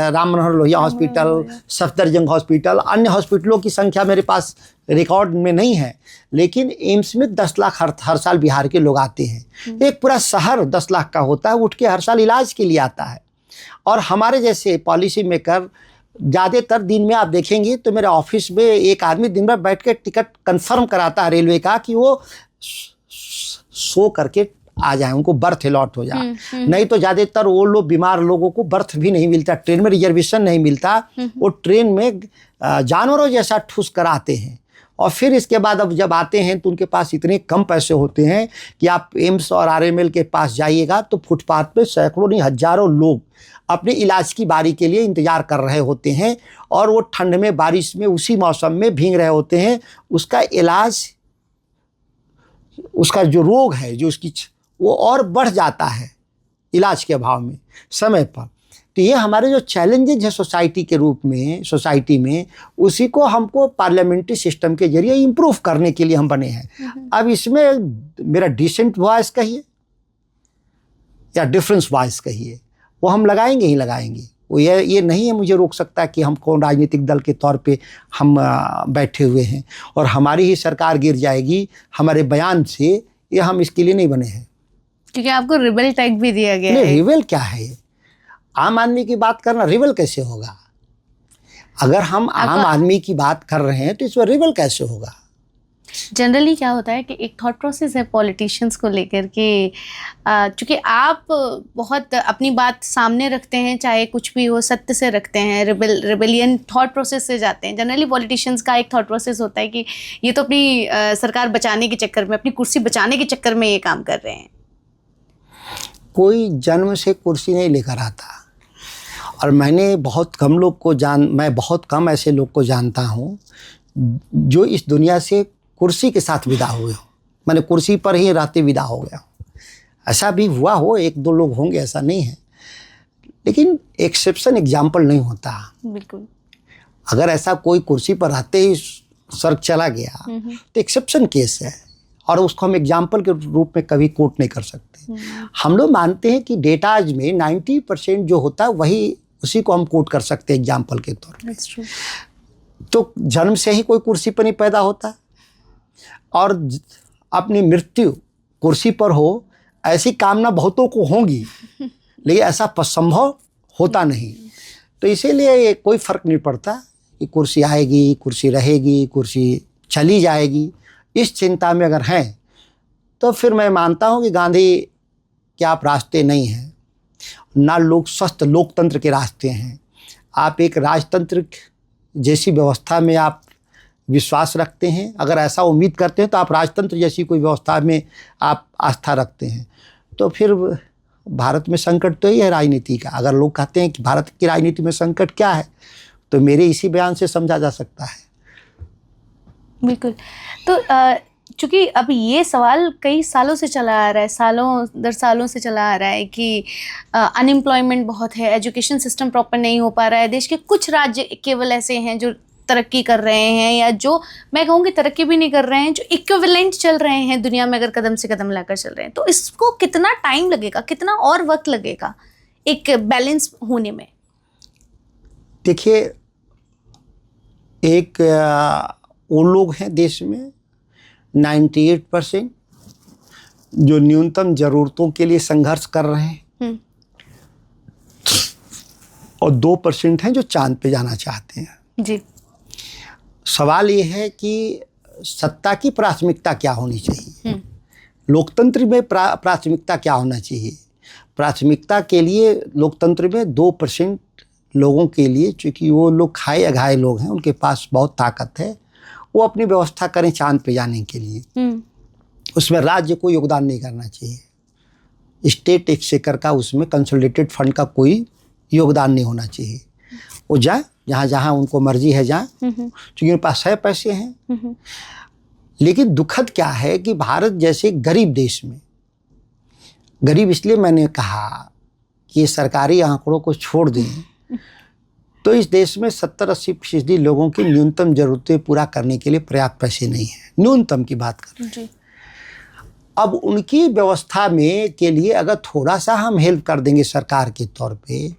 Ram Manohar Lohia hospital, Safdarjung hospital, अन्य हॉस्पिटलों की संख्या मेरे पास रिकॉर्ड में नहीं है, लेकिन एम्स में 10 लाख हर साल बिहार के लोग आते हैं। एक पूरा शहर 10 लाख का होता है, उठ के हर साल इलाज के लिए आता है। और हमारे जैसे पॉलिसी मेकर ज़्यादातर दिन में आप देखेंगे तो मेरे ऑफिस में एक आदमी दिन भर बैठ के टिकट कंफर्म कराता है रेलवे का कि वो सो करके आ जाए, उनको बर्थ अलॉट हो जाए। नहीं तो ज़्यादातर वो लोग बीमार लोगों को बर्थ भी नहीं मिलता, ट्रेन में रिजर्वेशन नहीं मिलता, वो ट्रेन में जानवरों जैसा ठूस कर आते हैं। और फिर इसके बाद अब जब आते हैं तो उनके पास इतने कम पैसे होते हैं कि आप एम्स और RML के पास जाइएगा तो फुटपाथ पे सैकड़ों नहीं हजारों लोग अपने इलाज की बारी के लिए इंतज़ार कर रहे होते हैं, और वो ठंड में, बारिश में, उसी मौसम में भीग रहे होते हैं। उसका इलाज, उसका जो रोग है जो उसकी, वो और बढ़ जाता है इलाज के अभाव में समय पर। तो ये हमारे जो चैलेंजेज है सोसाइटी के रूप में, सोसाइटी में, उसी को हमको पार्लियामेंट्री सिस्टम के जरिए इम्प्रूव करने के लिए हम बने हैं। अब इसमें मेरा डिसेंट वॉइस कहिए या डिफरेंस वॉइस कहिए, वो हम लगाएंगे ही लगाएंगे। वो ये नहीं है मुझे रोक सकता कि हम कौन राजनीतिक दल के तौर पे हम बैठे हुए हैं और हमारी ही सरकार गिर जाएगी हमारे बयान से। ये हम इसके लिए नहीं बने हैं। क्योंकि आपको रिबेल टैग भी दिया गया है। रिबेल क्या है? आम आदमी की बात करना रिबेल कैसे होगा? अगर हम आम आदमी की बात कर रहे हैं तो इसमें रिबेल कैसे होगा? जनरली क्या होता है कि एक थॉट प्रोसेस है पॉलिटिशियंस को लेकर के, चूँकि आप बहुत अपनी बात सामने रखते हैं, चाहे कुछ भी हो सत्य से रखते हैं, रिबेलियन थॉट प्रोसेस से जाते हैं। जनरली पॉलिटिशियंस का एक थॉट प्रोसेस होता है कि ये तो अपनी सरकार बचाने के चक्कर में, अपनी कुर्सी बचाने के चक्कर में ये काम कर रहे हैं। कोई जन्म से कुर्सी नहीं लेकर आता, और मैंने बहुत कम लोग को मैं बहुत कम ऐसे लोग को जानता हूँ जो इस दुनिया से कुर्सी के साथ विदा हुए हो। मैंने कुर्सी पर ही रहते विदा हो गया। ऐसा भी हुआ हो, एक दो लोग होंगे, ऐसा नहीं है, लेकिन एक्सेप्शन एग्जाम्पल नहीं होता। बिल्कुल। अगर ऐसा कोई कुर्सी पर रहते ही सर चला गया तो एक्सेप्शन केस है, और उसको हम एग्जाम्पल के रूप में कभी कोट नहीं कर सकते। हम लोग मानते हैं कि डेटाज में 90% जो होता है वही, उसी को हम कोट कर सकते हैं एग्जाम्पल के तौर पर। That's true. तो जन्म से ही कोई कुर्सी पर नहीं पैदा होता, और अपनी मृत्यु कुर्सी पर हो ऐसी कामना बहुतों को होंगी, लेकिन ऐसा संभव होता नहीं। तो इसीलिए कोई फर्क नहीं पड़ता कि कुर्सी आएगी, कुर्सी रहेगी, कुर्सी चली जाएगी। इस चिंता में अगर हैं तो फिर मैं मानता हूं कि गांधी के आप रास्ते नहीं हैं, ना लोग स्वस्थ लोकतंत्र के रास्ते हैं। आप एक राजतंत्र जैसी व्यवस्था में आप विश्वास रखते हैं, अगर ऐसा उम्मीद करते हैं तो आप राजतंत्र जैसी कोई व्यवस्था में आप आस्था रखते हैं, तो फिर भारत में संकट तो ही है राजनीति का। अगर लोग कहते हैं कि भारत की राजनीति में संकट क्या है, तो मेरे इसी बयान से समझा जा सकता है। बिल्कुल। तो चूंकि अब ये सवाल कई सालों से चला आ रहा है, सालों दर सालों से चला आ रहा है कि अनएम्प्लॉयमेंट बहुत है, एजुकेशन सिस्टम प्रॉपर नहीं हो पा रहा है। देश के कुछ राज्य केवल ऐसे हैं जो तरक्की कर रहे हैं, या जो मैं कहूँगी तरक्की भी नहीं कर रहे हैं, जो इक्विवेलेंट चल रहे हैं दुनिया में, अगर कदम से कदम लाकर चल रहे हैं। तो इसको कितना टाइम लगेगा, कितना और वक्त लगेगा एक बैलेंस होने में? देखिए, एक वो लोग हैं देश में 98% जो न्यूनतम जरूरतों के लिए संघर्ष कर रहे हैं, और 2% हैं जो चांद पे जाना चाहते हैं। जी। सवाल ये है कि सत्ता की प्राथमिकता क्या होनी चाहिए, लोकतंत्र में प्राथमिकता क्या होना चाहिए। प्राथमिकता के लिए लोकतंत्र में 2% लोगों के लिए, चूँकि वो लोग खाए अघाए लोग हैं, उनके पास बहुत ताकत है, वो अपनी व्यवस्था करें चांद पे जाने के लिए। उसमें राज्य को योगदान नहीं करना चाहिए, स्टेट एक्सचेकर का उसमें कंसोलिडेटेड फंड का कोई योगदान नहीं होना चाहिए। वो जाए जहाँ जहाँ उनको मर्जी है जाए, क्योंकि उनके पास है, पैसे हैं। लेकिन दुखद क्या है कि भारत जैसे गरीब देश में, गरीब इसलिए मैंने कहा कि ये सरकारी आंकड़ों को छोड़ दें, तो इस देश में 70-80% लोगों की न्यूनतम जरूरतें पूरा करने के लिए पर्याप्त पैसे नहीं है। न्यूनतम की बात कर रहे हैं। अब उनकी व्यवस्था में के लिए अगर थोड़ा सा हम हेल्प कर देंगे सरकार के तौर पे,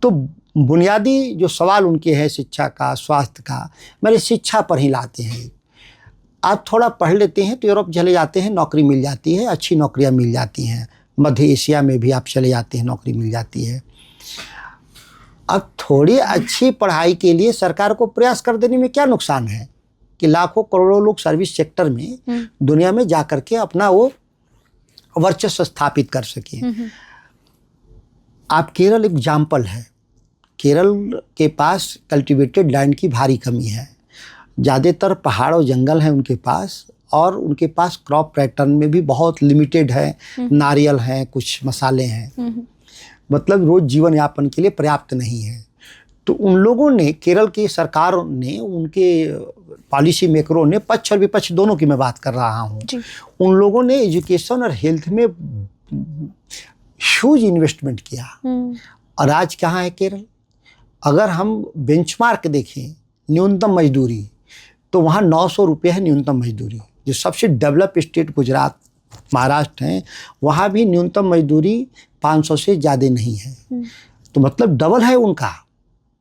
तो बुनियादी जो सवाल उनके हैं शिक्षा का, स्वास्थ्य का, मेरे शिक्षा पर ही लाते हैं। आप थोड़ा पढ़ लेते हैं तो यूरोप चले जाते हैं, नौकरी मिल जाती है, अच्छी नौकरियां मिल जाती हैं। मध्य एशिया में भी आप चले जाते हैं, नौकरी मिल जाती है। अब थोड़ी अच्छी पढ़ाई के लिए सरकार को प्रयास कर देने में क्या नुकसान है कि लाखों करोड़ों लोग सर्विस सेक्टर में दुनिया में जा करके अपना वो वर्चस्व स्थापित कर सके। आप केरल एग्जाम्पल है, केरल के पास कल्टीवेटेड लैंड की भारी कमी है, ज़्यादातर पहाड़ और जंगल हैं उनके पास, और उनके पास क्रॉप पैटर्न में भी बहुत लिमिटेड है, नारियल हैं, कुछ मसाले हैं, मतलब रोज जीवन यापन के लिए पर्याप्त नहीं है। तो उन लोगों ने, केरल की सरकार ने, उनके पॉलिसी मेकरों ने, पक्ष और विपक्ष दोनों की मैं बात कर रहा हूँ, उन लोगों ने एजुकेशन और हेल्थ में ह्यूज इन्वेस्टमेंट किया। और आज कहाँ है केरल? अगर हम बेंचमार्क देखें न्यूनतम मजदूरी, तो वहाँ 900 रुपये है न्यूनतम मजदूरी। जो सबसे डेवलप स्टेट गुजरात, महाराष्ट्र हैं, वहाँ भी न्यूनतम मजदूरी 500 से ज़्यादा नहीं है। तो मतलब डबल है उनका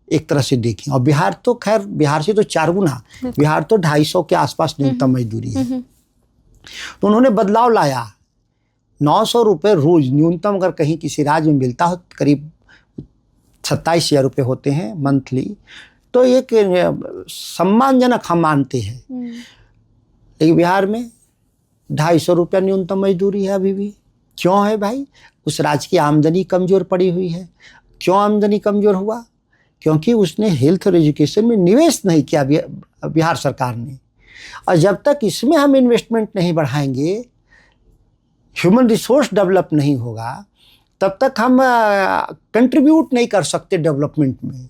एक तरह से देखें। और बिहार तो खैर, बिहार से तो 4 गुना, बिहार तो 250 के आसपास न्यूनतम मजदूरी है। तो उन्होंने बदलाव लाया, 900 रुपये रोज न्यूनतम अगर कहीं किसी राज्य में मिलता हो, करीब 27,000 रुपये होते हैं मंथली, तो एक सम्मानजनक हम मानते हैं। लेकिन बिहार में 250 रुपया न्यूनतम मजदूरी है अभी भी। क्यों है भाई? उस राज्य की आमदनी कमज़ोर पड़ी हुई है। क्यों आमदनी कमज़ोर हुआ? क्योंकि उसने हेल्थ और एजुकेशन में निवेश नहीं किया बिहार सरकार ने। और जब तक इसमें हम इन्वेस्टमेंट नहीं बढ़ाएंगे, ह्यूमन रिसोर्स डेवलप नहीं होगा, तब तक हम कंट्रीब्यूट नहीं कर सकते डेवलपमेंट में।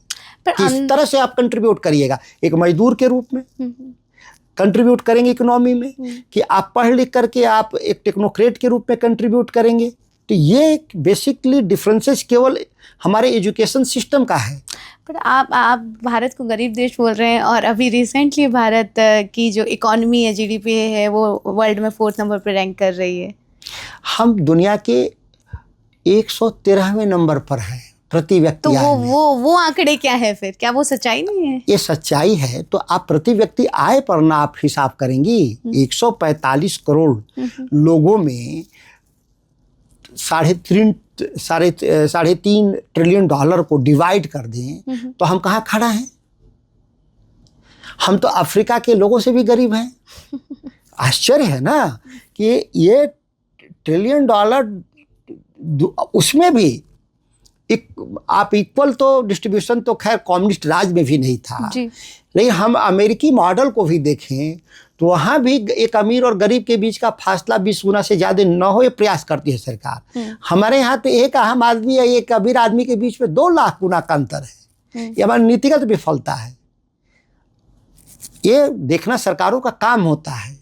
किस तरह से आप कंट्रीब्यूट करिएगा? एक मजदूर के रूप में। कंट्रीब्यूट करेंगे इकोनॉमी में, कि आप पढ़ लिख करके आप एक टेक्नोक्रेट के रूप में कंट्रीब्यूट करेंगे। तो ये बेसिकली डिफरेंसेस केवल हमारे एजुकेशन सिस्टम का है। पर आप भारत को गरीब देश बोल रहे हैं, और अभी रिसेंटली भारत की जो इकोनॉमी है, जीडीपी है, वो वर्ल्ड में 4th नंबर पर रैंक कर रही है। हम दुनिया के 113वें नंबर पर हैं प्रति व्यक्ति। तो वो आंकड़े क्या है फिर? क्या वो सच्चाई नहीं है? ये सच्चाई है। तो आप प्रति व्यक्ति आय पर ना आप हिसाब करेंगी। 145 करोड़ लोगों में $3.5 ट्रिलियन को डिवाइड कर दें तो हम कहाँ खड़ा हैं? हम तो अफ्रीका के लोगों से भी गरीब हैं। आश्चर्य है ना कि ये $1 ट्रिलियन, उसमें भी आप इक्वल तो डिस्ट्रीब्यूशन तो खैर कम्युनिस्ट राज में भी नहीं था जी। लेकिन हम अमेरिकी मॉडल को भी देखें तो वहाँ भी एक अमीर और गरीब के बीच का फासला 20 गुना से ज़्यादा न हो, ये प्रयास करती है सरकार। हमारे यहाँ तो एक आम आदमी या एक अमीर आदमी के बीच में 2 लाख गुना का अंतर है। ये हमारी नीतिगत विफलता है। ये देखना सरकारों का काम होता है।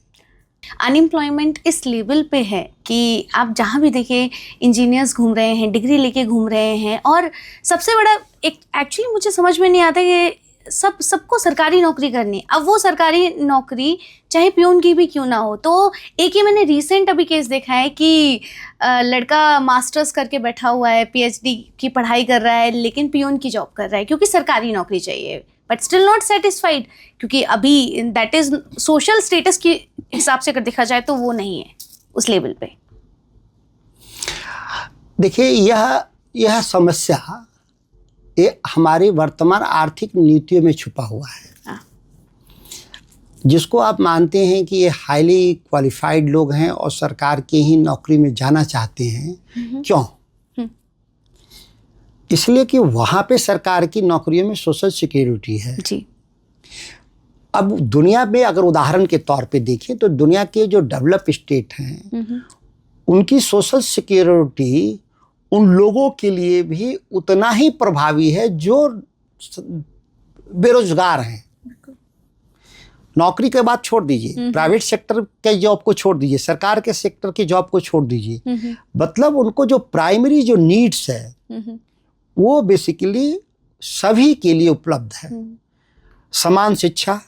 अनएम्प्लॉयमेंट इस लेवल पे है कि आप जहाँ भी देखें इंजीनियर्स घूम रहे हैं, डिग्री लेके घूम रहे हैं, और सबसे बड़ा एक एक्चुअली मुझे समझ में नहीं आता कि सबको सरकारी नौकरी करनी है। अब वो सरकारी नौकरी चाहे प्यून की भी क्यों ना हो। तो एक ही मैंने रिसेंट अभी केस देखा है कि लड़का मास्टर्स करके बैठा हुआ है, पीएचडी की पढ़ाई कर रहा है, लेकिन प्यून की जॉब कर रहा है क्योंकि सरकारी नौकरी चाहिए, बट स्टिल नॉट सेटिस्फाइड, क्योंकि अभी दैट इज सोशल स्टेटस के हिसाब से अगर देखा जाए तो वो नहीं है उस लेवल पे। देखिए यह समस्या ये हमारी वर्तमान आर्थिक नीतियों में छुपा हुआ है, जिसको आप मानते हैं कि ये हाईली क्वालिफाइड लोग हैं और सरकार की ही नौकरी में जाना चाहते हैं। क्यों? इसलिए कि वहाँ पे सरकार की नौकरियों में सोशल सिक्योरिटी है जी। अब दुनिया में अगर उदाहरण के तौर पे देखें तो दुनिया के जो डेवलप स्टेट हैं उनकी सोशल सिक्योरिटी उन लोगों के लिए भी उतना ही प्रभावी है जो बेरोजगार हैं। नौकरी के बाद छोड़ दीजिए, प्राइवेट सेक्टर के जॉब को छोड़ दीजिए, सरकार के सेक्टर की जॉब को छोड़ दीजिए, मतलब उनको जो प्राइमरी जो नीड्स है वो बेसिकली सभी के लिए उपलब्ध है। समान शिक्षा,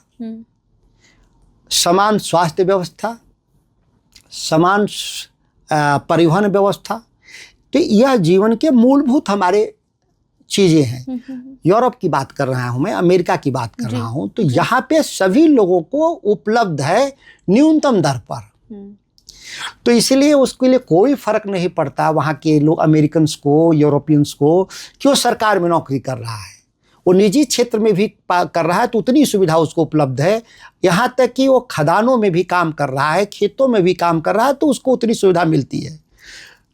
समान स्वास्थ्य व्यवस्था, समान परिवहन व्यवस्था, तो यह जीवन के मूलभूत हमारे चीज़ें हैं। यूरोप की बात कर रहा हूँ मैं, अमेरिका की बात कर रहा हूँ, तो यहाँ पे सभी लोगों को उपलब्ध है न्यूनतम दर पर। तो इसलिए उसके लिए कोई फर्क नहीं पड़ता वहाँ के लोग अमेरिकन्स को, यूरोपियंस को, क्यों सरकार में नौकरी कर रहा है। वो निजी क्षेत्र में भी कर रहा है तो उतनी सुविधा उसको उपलब्ध है। यहाँ तक कि वो खदानों में भी काम कर रहा है, खेतों में भी काम कर रहा है तो उसको उतनी सुविधा मिलती है।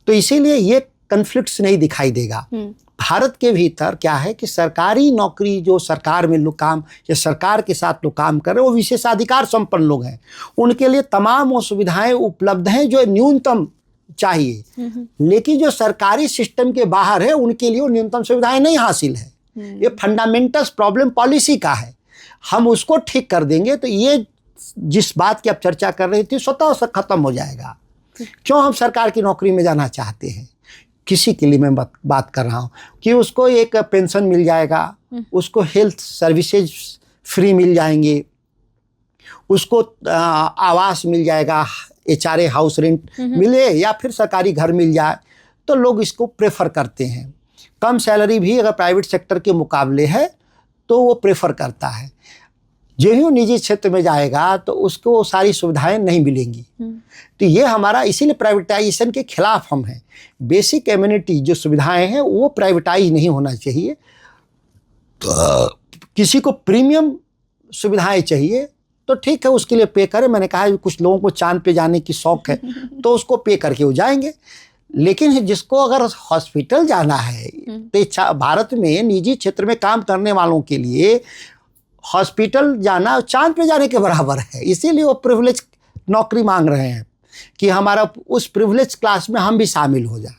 तो इसीलिए ये कन्फ्लिक्ट्स नहीं दिखाई देगा। भारत के भीतर क्या है कि सरकारी नौकरी जो सरकार में लोग काम या सरकार के साथ लोग काम कर रहे हैं वो विशेषाधिकार संपन्न लोग हैं, उनके लिए तमाम वो सुविधाएं उपलब्ध हैं जो न्यूनतम चाहिए। लेकिन जो सरकारी सिस्टम के बाहर है उनके लिए वो न्यूनतम सुविधाएं नहीं हासिल है। ये फंडामेंटल प्रॉब्लम पॉलिसी का है। हम उसको ठीक कर देंगे तो ये जिस बात की आप चर्चा कर रही थी स्वतः से खत्म हो जाएगा। क्यों हम सरकार की नौकरी में जाना चाहते हैं? किसी के लिए मैं बात कर रहा हूँ कि उसको एक पेंशन मिल जाएगा, उसको हेल्थ सर्विसेज फ्री मिल जाएंगे, उसको आवास मिल जाएगा, HRA हाउस रेंट मिले या फिर सरकारी घर मिल जाए, तो लोग इसको प्रेफर करते हैं। कम सैलरी भी अगर प्राइवेट सेक्टर के मुकाबले है तो वो प्रेफर करता है। जो ही निजी क्षेत्र में जाएगा तो उसको वो सारी सुविधाएं नहीं मिलेंगी। तो ये हमारा इसीलिए प्राइवेटाइजेशन के खिलाफ हम हैं। बेसिक एम्यूनिटी जो सुविधाएं हैं वो प्राइवेटाइज नहीं होना चाहिए। तो किसी को प्रीमियम सुविधाएं चाहिए तो ठीक है, उसके लिए पे करें। मैंने कहा कुछ लोगों को चांद पे जाने की शौक है तो उसको पे करके वो जाएंगे। लेकिन जिसको अगर हॉस्पिटल जाना है तो भारत में निजी क्षेत्र में काम करने वालों के लिए हॉस्पिटल जाना चांद पे जाने के बराबर है। इसीलिए वो प्रिविलेज नौकरी मांग रहे हैं कि हमारा उस प्रिविलेज क्लास में हम भी शामिल हो जाए।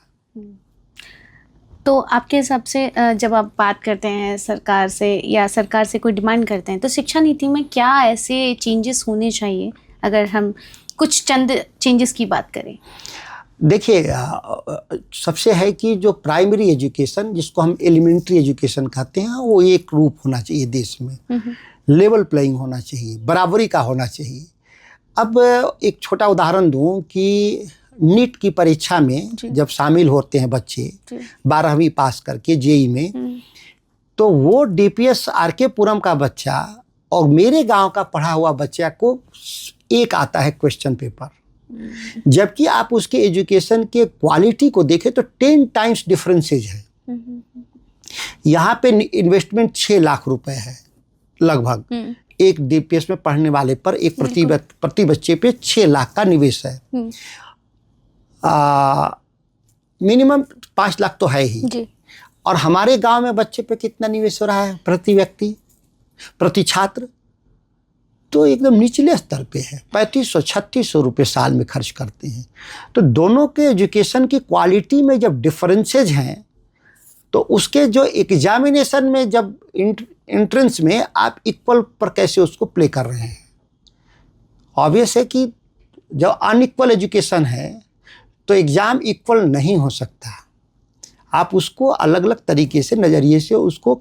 तो आपके हिसाब से जब आप बात करते हैं सरकार से या सरकार से कोई डिमांड करते हैं, तो शिक्षा नीति में क्या ऐसे चेंजेस होने चाहिए, अगर हम कुछ चंद चेंजेस की बात करें? देखिए, सबसे है कि जो प्राइमरी एजुकेशन, जिसको हम एलिमेंट्री एजुकेशन कहते हैं, वो एक रूप होना चाहिए देश में, लेवल प्लेइंग होना चाहिए, बराबरी का होना चाहिए। अब एक छोटा उदाहरण दूं कि नीट की परीक्षा में जब शामिल होते हैं बच्चे 12वीं पास करके जेई में, तो वो डीपीएस आरके पुरम का बच्चा और मेरे गांव का पढ़ा हुआ बच्चा को एक आता है क्वेश्चन पेपर, जबकि आप उसके एजुकेशन के क्वालिटी को देखें तो 10 टाइम्स डिफरेंसेज है। यहाँ पे इन्वेस्टमेंट 6 लाख रुपए है लगभग, एक डीपीएस में पढ़ने वाले पर एक प्रति बच्चे पे 6 लाख का निवेश है। मिनिमम 5 लाख तो है ही जी। और हमारे गांव में बच्चे पे कितना निवेश हो रहा है प्रति व्यक्ति, प्रति छात्र? तो एकदम निचले स्तर पे है, 3500-3600 रुपये साल में खर्च करते हैं। तो दोनों के एजुकेशन की क्वालिटी में जब डिफरेंसेज हैं, तो उसके जो एग्जामिनेशन में जब एंट्रेंस में आप इक्वल पर कैसे उसको प्ले कर रहे हैं। ऑब्वियस है कि जब अनइक्वल एजुकेशन है तो एग्ज़ाम इक्वल नहीं हो सकता। आप उसको अलग अलग तरीके से, नज़रिए से उसको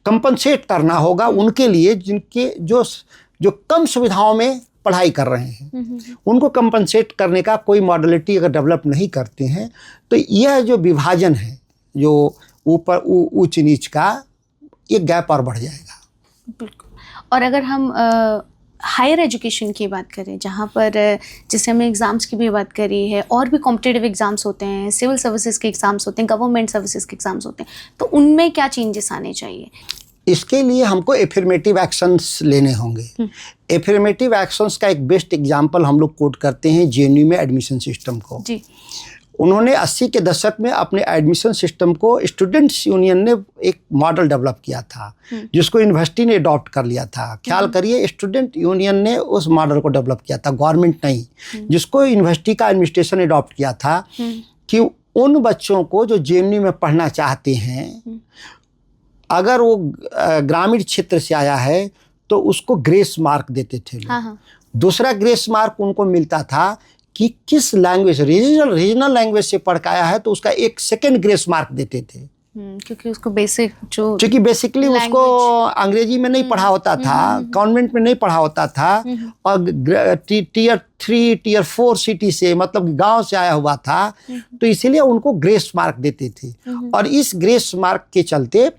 कंपनसेट करना होगा उनके लिए जिनके जो कम सुविधाओं में पढ़ाई कर रहे हैं। उनको कंपनसेट करने का कोई मॉडलिटी अगर डेवलप नहीं करते हैं तो यह जो विभाजन है, जो ऊपर ऊंच नीच का, ये गैप और बढ़ जाएगा। बिल्कुल। और अगर हम हायर एजुकेशन की बात करें, जहाँ पर जैसे हमने एग्ज़ाम्स की भी बात करी है, और भी कॉम्पिटिटिव एग्ज़ाम्स होते हैं, सिविल सर्विसेज के एग्ज़ाम्स होते हैं, गवर्नमेंट सर्विसेज के एग्ज़ाम्स होते हैं, तो उनमें क्या चेंजेस आने चाहिए? इसके लिए हमको एफर्मेटिव एक्शंस लेने होंगे। एफर्मेटिव एक्शंस का एक बेस्ट एग्जांपल हम लोग कोट करते हैं जेएनयू में एडमिशन सिस्टम को जी। उन्होंने 80 के दशक में अपने एडमिशन सिस्टम को स्टूडेंट्स यूनियन ने एक मॉडल डेवलप किया था, जिसको यूनिवर्सिटी ने अडॉप्ट कर लिया था। ख्याल करिए, स्टूडेंट यूनियन ने उस मॉडल को डेवलप किया था, गवर्नमेंट नहीं, जिसको यूनिवर्सिटी का एडमिनिस्ट्रेशन अडॉप्ट किया था कि उन बच्चों को जो जेएनयू में पढ़ना चाहते हैं, अगर वो ग्रामीण क्षेत्र से आया है तो उसको ग्रेस मार्क देते थे लोग। दूसरा ग्रेस मार्क उनको मिलता था कि किस लैंग्वेज, रीजनल लैंग्वेज से पढ़ के आया है तो उसका एक सेकेंड ग्रेस मार्क देते थे, क्योंकि उसको क्योंकि बेसिकली उसको अंग्रेजी में नहीं पढ़ा होता था, कॉन्वेंट में नहीं पढ़ा होता था, और टियर 3 टियर 4 सिटी से, मतलब गांव से आया हुआ था, तो इसीलिए उनको ग्रेस मार्क देते थे। और इस ग्रेस मार्क के चलते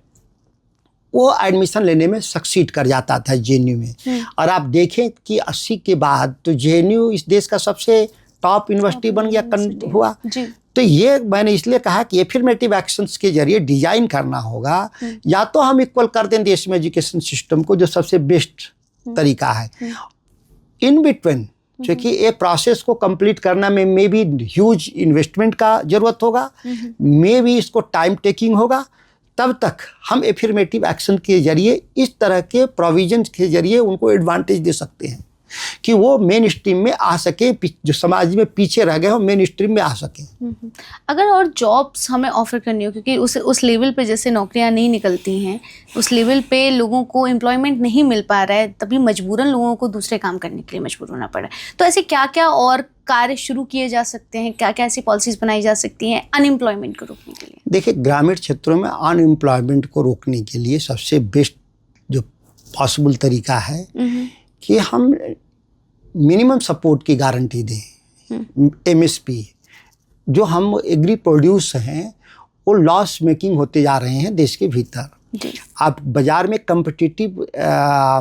वो एडमिशन लेने में सक्सीड कर जाता था जेएनयू में। और आप देखें कि 80 के बाद तो जेएनयू इस देश का सबसे टॉप यूनिवर्सिटी बन गया हुआ। तो ये मैंने इसलिए कहा कि एफर्मेटिव एक्शंस के जरिए डिजाइन करना होगा। या तो हम इक्वल कर दें देश में एजुकेशन सिस्टम को, जो सबसे बेस्ट तरीका है। इन बिटवीन, क्योंकि ये प्रोसेस को कंप्लीट करना में मे बी ह्यूज इन्वेस्टमेंट का जरूरत होगा, मे बी इसको टाइम टेकिंग होगा, तब तक हम एफर्मेटिव एक्शन के जरिए इस तरह के प्रोविजन के जरिए उनको एडवांटेज दे सकते हैं कि वो मेन स्ट्रीम में आ सके, जो समाज में पीछे रह गए हो मेन स्ट्रीम में आ सके। अगर और जॉब्स हमें ऑफर करनी हो, क्योंकि उस लेवल पे जैसे नौकरियां नहीं निकलती हैं, उस लेवल पे लोगों को एम्प्लॉयमेंट नहीं मिल पा रहा है, तभी मजबूरन लोगों को दूसरे काम करने के लिए मजबूर होना पड़ रहा है। तो ऐसे क्या क्या और कार्य शुरू किए जा सकते हैं, क्या क्या ऐसी पॉलिसीज बनाई जा सकती हैं अनएम्प्लॉयमेंट को रोकने के लिए? देखिए, ग्रामीण क्षेत्रों में अनएम्प्लॉयमेंट को रोकने के लिए सबसे बेस्ट जो पॉसिबल तरीका है कि हम मिनिमम सपोर्ट की गारंटी दें। एमएसपी, जो हम एग्री प्रोड्यूस हैं, वो लॉस मेकिंग होते जा रहे हैं देश के भीतर। आप बाजार में कम्पिटिटिव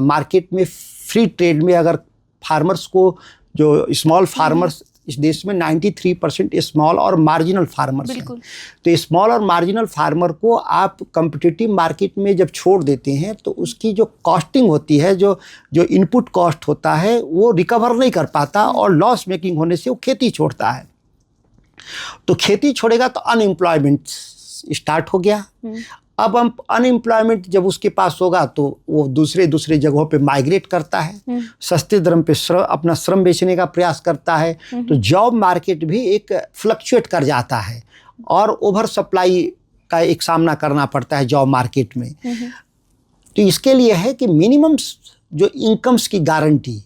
मार्केट में, फ्री ट्रेड में, अगर फार्मर्स को, जो स्मॉल फार्मर्स इस देश में 93% स्मॉल और मार्जिनल फार्मर्स हैं, तो स्मॉल और मार्जिनल फार्मर को आप कम्पिटिटिव मार्केट में जब छोड़ देते हैं तो उसकी जो कॉस्टिंग होती है, जो इनपुट कॉस्ट होता है, वो रिकवर नहीं कर पाता और लॉस मेकिंग होने से वो खेती छोड़ता है। तो खेती छोड़ेगा तो अनएम्प्लॉयमेंट स्टार्ट हो गया। अब हम अनएम्प्लॉयमेंट जब उसके पास होगा तो वो दूसरे जगहों पे माइग्रेट करता है, सस्ते दर पे अपना श्रम बेचने का प्रयास करता है, तो जॉब मार्केट भी एक फ्लक्चुएट कर जाता है और ओवर सप्लाई का एक सामना करना पड़ता है जॉब मार्केट में। तो इसके लिए है कि मिनिमम जो इनकम्स की गारंटी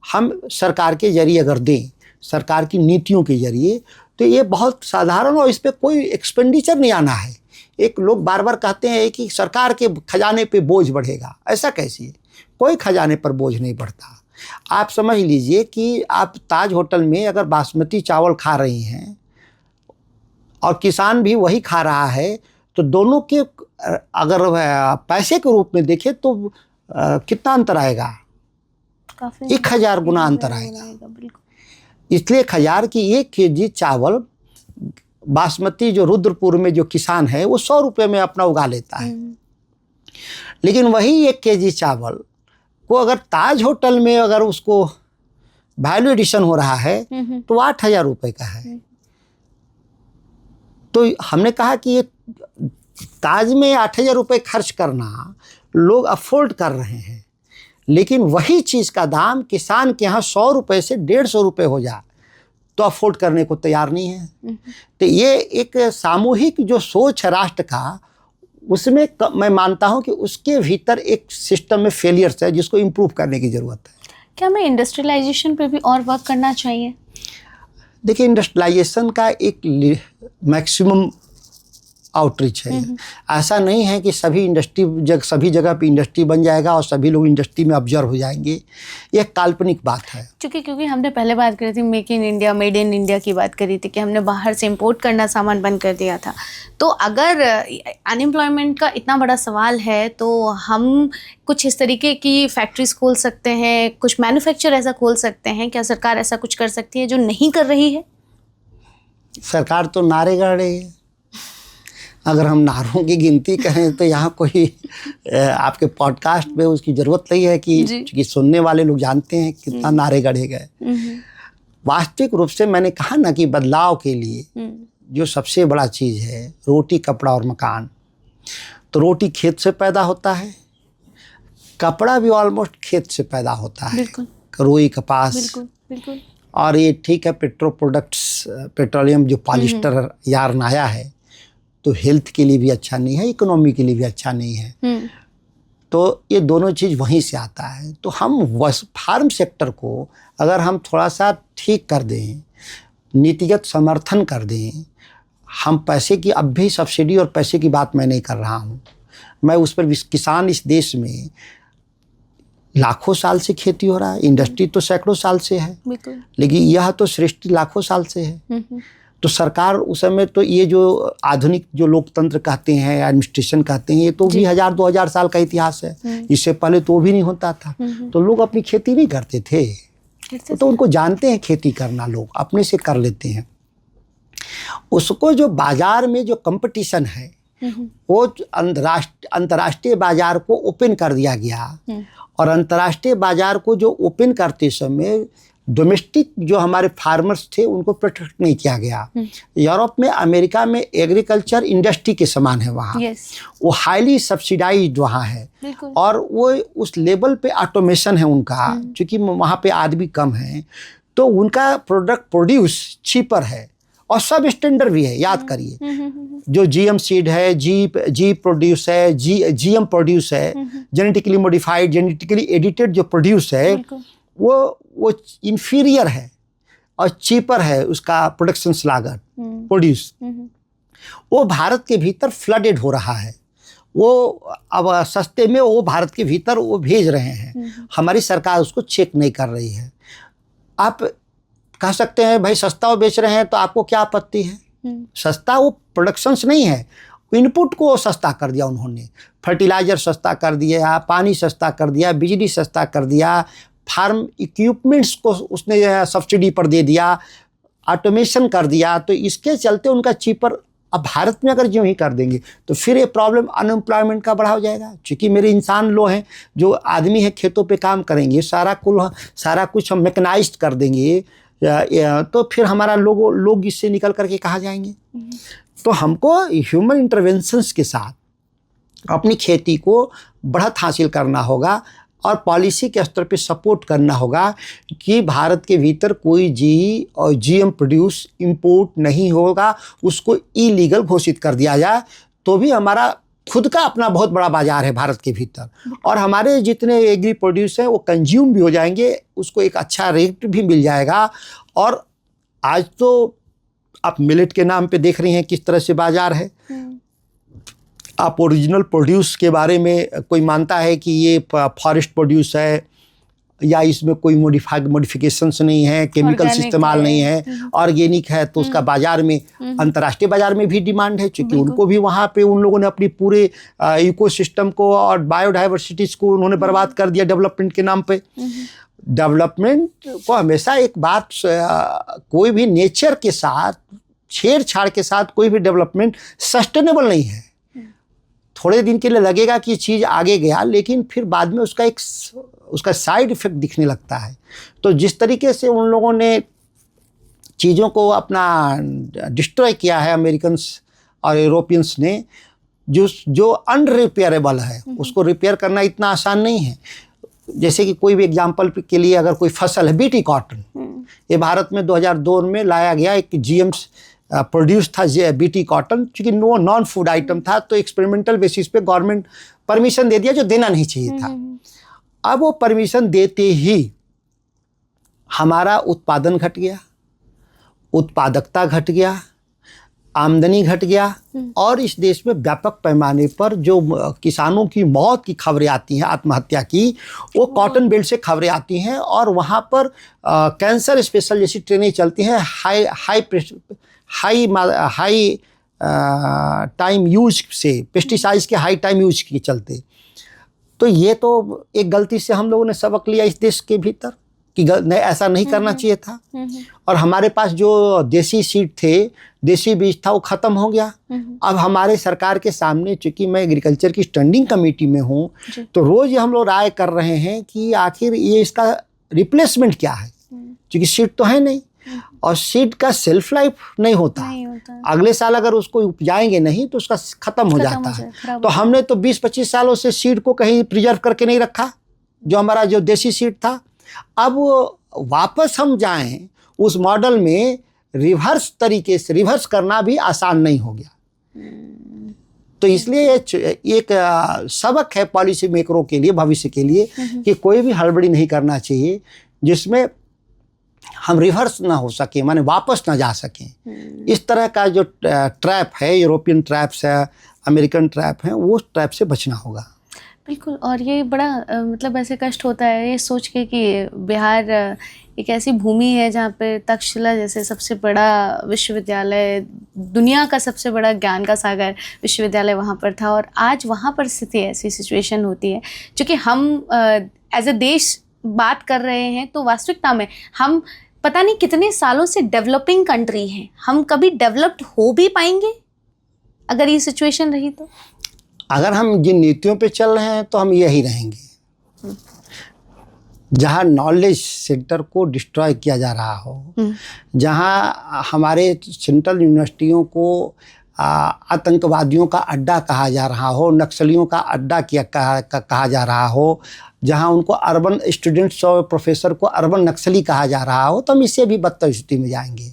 हम सरकार के जरिए अगर दें, सरकार की नीतियों के जरिए, तो ये बहुत साधारण और इस पर कोई एक्सपेंडिचर नहीं आना है। एक लोग बार बार कहते हैं कि सरकार के खजाने पे बोझ बढ़ेगा, ऐसा कैसे है? कोई खजाने पर बोझ नहीं बढ़ता। आप समझ लीजिए कि आप ताज होटल में अगर बासमती चावल खा रही हैं और किसान भी वही खा रहा है, तो दोनों के अगर पैसे के रूप में देखें तो कितना अंतर आएगा? 1000 गुना अंतर आएगा। इसलिए 1000 की 1 केजी चावल बासमती जो रुद्रपुर में जो किसान है वो 100 रुपये में अपना उगा लेता है। लेकिन वही 1 केजी चावल को अगर ताज होटल में अगर उसको वैल्यू एडिशन हो रहा है तो 8000 रुपये का है। तो हमने कहा कि ये ताज में 8000 रुपये खर्च करना लोग अफोर्ड कर रहे हैं, लेकिन वही चीज़ का दाम किसान के यहाँ 100 रुपये से 150 रुपये हो जाए तो अफोर्ड करने को तैयार नहीं है। तो ये एक सामूहिक जो सोच है राष्ट्र का, उसमें मैं मानता हूँ कि उसके भीतर एक सिस्टम में फेलियर्स है जिसको इम्प्रूव करने की ज़रूरत है। क्या हमें इंडस्ट्रियलाइजेशन पे भी और वर्क करना चाहिए? देखिए, इंडस्ट्रियलाइजेशन का एक मैक्सिमम आउटरीच है। ऐसा नहीं है कि सभी जगह पे इंडस्ट्री बन जाएगा और सभी लोग इंडस्ट्री में ऑब्जर्व हो जाएंगे। ये काल्पनिक बात है। क्योंकि हमने पहले बात करी थी make in India, made in India की बात करी थी कि हमने बाहर से इंपोर्ट करना सामान बंद कर दिया था। तो अगर अनएम्प्लॉयमेंट का इतना बड़ा सवाल है तो हम कुछ इस तरीके की फैक्ट्रीज खोल सकते हैं, कुछ मैन्युफैक्चर ऐसा खोल सकते हैं। क्या सरकार ऐसा कुछ कर सकती है जो नहीं कर रही है? सरकार तो नारे गढ़ रही है। अगर हम नारों की गिनती करें तो यहाँ कोई आपके पॉडकास्ट में उसकी ज़रूरत नहीं है कि सुनने वाले लोग जानते हैं कितना नारे गढ़े गए। वास्तविक रूप से मैंने कहा ना कि बदलाव के लिए जो सबसे बड़ा चीज़ है रोटी, कपड़ा और मकान। तो रोटी खेत से पैदा होता है, कपड़ा भी ऑलमोस्ट खेत से पैदा होता है, रुई, कपास। बिल्कुल। और ये ठीक है, पेट्रोलियम जो पॉलिस्टर यार्न आया है तो हेल्थ के लिए भी अच्छा नहीं है, इकोनॉमी के लिए भी अच्छा नहीं है। तो ये दोनों चीज़ वहीं से आता है। तो हम फार्म सेक्टर को अगर हम थोड़ा सा ठीक कर दें, नीतिगत समर्थन कर दें, हम पैसे की, अब भी सब्सिडी और पैसे की बात मैं नहीं कर रहा हूँ, मैं उस पर किसान इस देश में लाखों साल से खेती हो रहा है, इंडस्ट्री तो सैकड़ों साल से है, लेकिन यह तो सृष्टि लाखों साल से है। तो सरकार उस समय तो ये जो आधुनिक जो लोकतंत्र कहते हैं, एडमिनिस्ट्रेशन कहते हैं, ये तो भी 1000-2000 साल का इतिहास है। इससे पहले तो भी नहीं होता था। तो लोग अपनी खेती नहीं करते थे, तो उनको जानते हैं खेती करना, लोग अपने से कर लेते हैं। उसको जो बाजार में जो कंपटीशन है वो अंतर्राष्ट्रीय बाजार को ओपन कर दिया गया। और अंतर्राष्ट्रीय बाजार को जो ओपन करते समय डोमेस्टिक जो हमारे फार्मर्स थे उनको प्रोटेक्ट नहीं किया गया। यूरोप में, अमेरिका में एग्रीकल्चर इंडस्ट्री के समान है वहाँ। वो हाईली सब्सिडाइज्ड वहाँ है और वो उस लेवल पे ऑटोमेशन है उनका, क्योंकि वहाँ पे आदमी कम है, तो उनका प्रोडक्ट प्रोड्यूस चीपर है और सब स्टैंडर्ड भी है। याद करिए, जो जीएम सीड है, जी प्रोड्यूस है, जीएम प्रोड्यूस है, जेनेटिकली मॉडिफाइड, जेनेटिकली एडिटेड जो प्रोड्यूस है वो इन्फीरियर है और चीपर है उसका प्रोडक्शन लागत, प्रोड्यूस। वो भारत के भीतर फ्लडेड हो रहा है, वो अब सस्ते में वो भारत के भीतर वो भेज रहे हैं। हमारी सरकार उसको चेक नहीं कर रही है। आप कह सकते हैं भाई सस्ता वो बेच रहे हैं तो आपको क्या आपत्ति है? सस्ता वो प्रोडक्शंस नहीं है, इनपुट को सस्ता कर दिया उन्होंने। फर्टिलाइजर सस्ता कर दिया, पानी सस्ता कर दिया, बिजली सस्ता कर दिया, फार्म इक्विपमेंट्स को उसने सब्सिडी पर दे दिया, ऑटोमेशन कर दिया। तो इसके चलते उनका चीपर, अब भारत में अगर यूँ ही कर देंगे तो फिर ये प्रॉब्लम अनएम्प्लॉयमेंट का बढ़ा हो जाएगा। क्योंकि मेरे इंसान लोग हैं, जो आदमी है खेतों पे काम करेंगे, सारा कुछ हम मैकेनाइज्ड कर देंगे, तो फिर हमारा लोग इससे निकल करके कहाँ जाएंगे? तो हमको ह्यूमन इंटरवेंशंस के साथ अपनी खेती को बढ़त हासिल करना होगा और पॉलिसी के स्तर पे सपोर्ट करना होगा कि भारत के भीतर कोई जी और जीएम प्रोड्यूस इंपोर्ट नहीं होगा, उसको इलीगल घोषित कर दिया जाए। तो भी हमारा खुद का अपना बहुत बड़ा बाजार है भारत के भीतर, और हमारे जितने एग्री प्रोड्यूस हैं वो कंज्यूम भी हो जाएंगे, उसको एक अच्छा रेट भी मिल जाएगा। और आज तो आप मिलेट के नाम पे देख रही हैं किस तरह से बाजार है। आप ओरिजिनल प्रोड्यूस के बारे में, कोई मानता है कि ये फॉरेस्ट प्रोड्यूस है या इसमें कोई मॉडिफिकेशंस नहीं है, केमिकल्स इस्तेमाल नहीं है, ऑर्गेनिक है, तो उसका बाजार में, अंतर्राष्ट्रीय बाजार में भी डिमांड है, क्योंकि उनको भी वहाँ पे उन लोगों ने अपनी पूरे इकोसिस्टम को और बायोडाइवर्सिटीज़ को उन्होंने बर्बाद कर दिया डेवलपमेंट के नाम पे। डेवलपमेंट को हमेशा एक बात, कोई भी नेचर के साथ छेड़छाड़ के साथ कोई भी डेवलपमेंट सस्टेनेबल नहीं है। थोड़े दिन के लिए लगेगा कि चीज़ आगे गया, लेकिन फिर बाद में उसका साइड इफेक्ट दिखने लगता है। तो जिस तरीके से उन लोगों ने चीज़ों को अपना डिस्ट्रॉय किया है अमेरिकन्स और यूरोपियंस ने, जो अनरिपेयरेबल है उसको रिपेयर करना इतना आसान नहीं है। जैसे कि कोई भी एग्जांपल के लिए, अगर कोई फसल है बीटी कॉटन, ये भारत में 2002 में लाया गया, एक जीएम प्रोड्यूस था बीटी कॉटन, क्योंकि नॉन फूड आइटम था, तो एक्सपेरिमेंटल बेसिस पे गवर्नमेंट परमिशन दे दिया, जो देना नहीं चाहिए था। अब वो परमिशन देते ही हमारा उत्पादन घट गया, उत्पादकता घट गया, आमदनी घट गया, और इस देश में व्यापक पैमाने पर जो किसानों की मौत की खबरें आती हैं, आत्महत्या की, वो कॉटन बेल्ट से खबरें आती हैं। और वहाँ पर कैंसर स्पेशल जैसी ट्रेनें चलती हैं, हाई टाइम यूज से, पेस्टिसाइड्स के हाई टाइम यूज के चलते। तो ये तो एक गलती से हम लोगों ने सबक लिया इस देश के भीतर कि नहीं, ऐसा नहीं करना चाहिए था। और हमारे पास जो देसी सीड थे, देसी बीज था, वो ख़त्म हो गया। अब हमारे सरकार के सामने, चूँकि मैं एग्रीकल्चर की स्टैंडिंग कमेटी में हूँ, तो रोज़ ये हम लोग राय कर रहे हैं कि आखिर ये इसका रिप्लेसमेंट क्या है, क्योंकि सीड तो है नहीं, और सीड का सेल्फ लाइफ नहीं होता। अगले साल अगर उसको उपजाएंगे नहीं तो उसका ख़त्म हो जाता है। तो हमने तो 20-25 सालों से सीड को कहीं प्रिजर्व करके नहीं रखा, जो हमारा जो देसी सीड था। अब वापस हम जाएं उस मॉडल में, रिवर्स तरीके से रिवर्स करना भी आसान नहीं हो गया। तो इसलिए एक सबक है पॉलिसी मेकरों के लिए, भविष्य के लिए, कि कोई भी हड़बड़ी नहीं करना चाहिए जिसमें हम रिवर्स ना हो सके, माने वापस ना जा सकें। इस तरह का जो ट्रैप है, यूरोपियन ट्रैप्स है, अमेरिकन ट्रैप है, वो ट्रैप से बचना होगा। बिल्कुल। और ये बड़ा मतलब ऐसे कष्ट होता है ये सोच के कि बिहार एक ऐसी भूमि है जहाँ पे तक्षशिला जैसे सबसे बड़ा विश्वविद्यालय, दुनिया का सबसे बड़ा ज्ञान का सागर विश्वविद्यालय वहाँ पर था, और आज वहाँ पर स्थिति ऐसी सिचुएशन होती है। क्योंकि हम एज ए देश बात कर रहे हैं, तो वास्तविकता में हम पता नहीं कितने सालों से डेवलपिंग कंट्री हैं, हम कभी डेवलप्ड हो भी पाएंगे अगर ये सिचुएशन रही तो? अगर हम जिन नीतियों पे चल रहे हैं तो हम यही रहेंगे, जहाँ नॉलेज सेंटर को डिस्ट्रॉय किया जा रहा हो, जहाँ हमारे सेंट्रल यूनिवर्सिटियों को आतंकवादियों का अड्डा कहा जा रहा हो, नक्सलियों का अड्डा कहा जा रहा हो, जहाँ उनको अर्बन स्टूडेंट्स और प्रोफेसर को अर्बन नक्सली कहा जा रहा हो, तो हम इससे भी बदतर स्थिति में जाएंगे।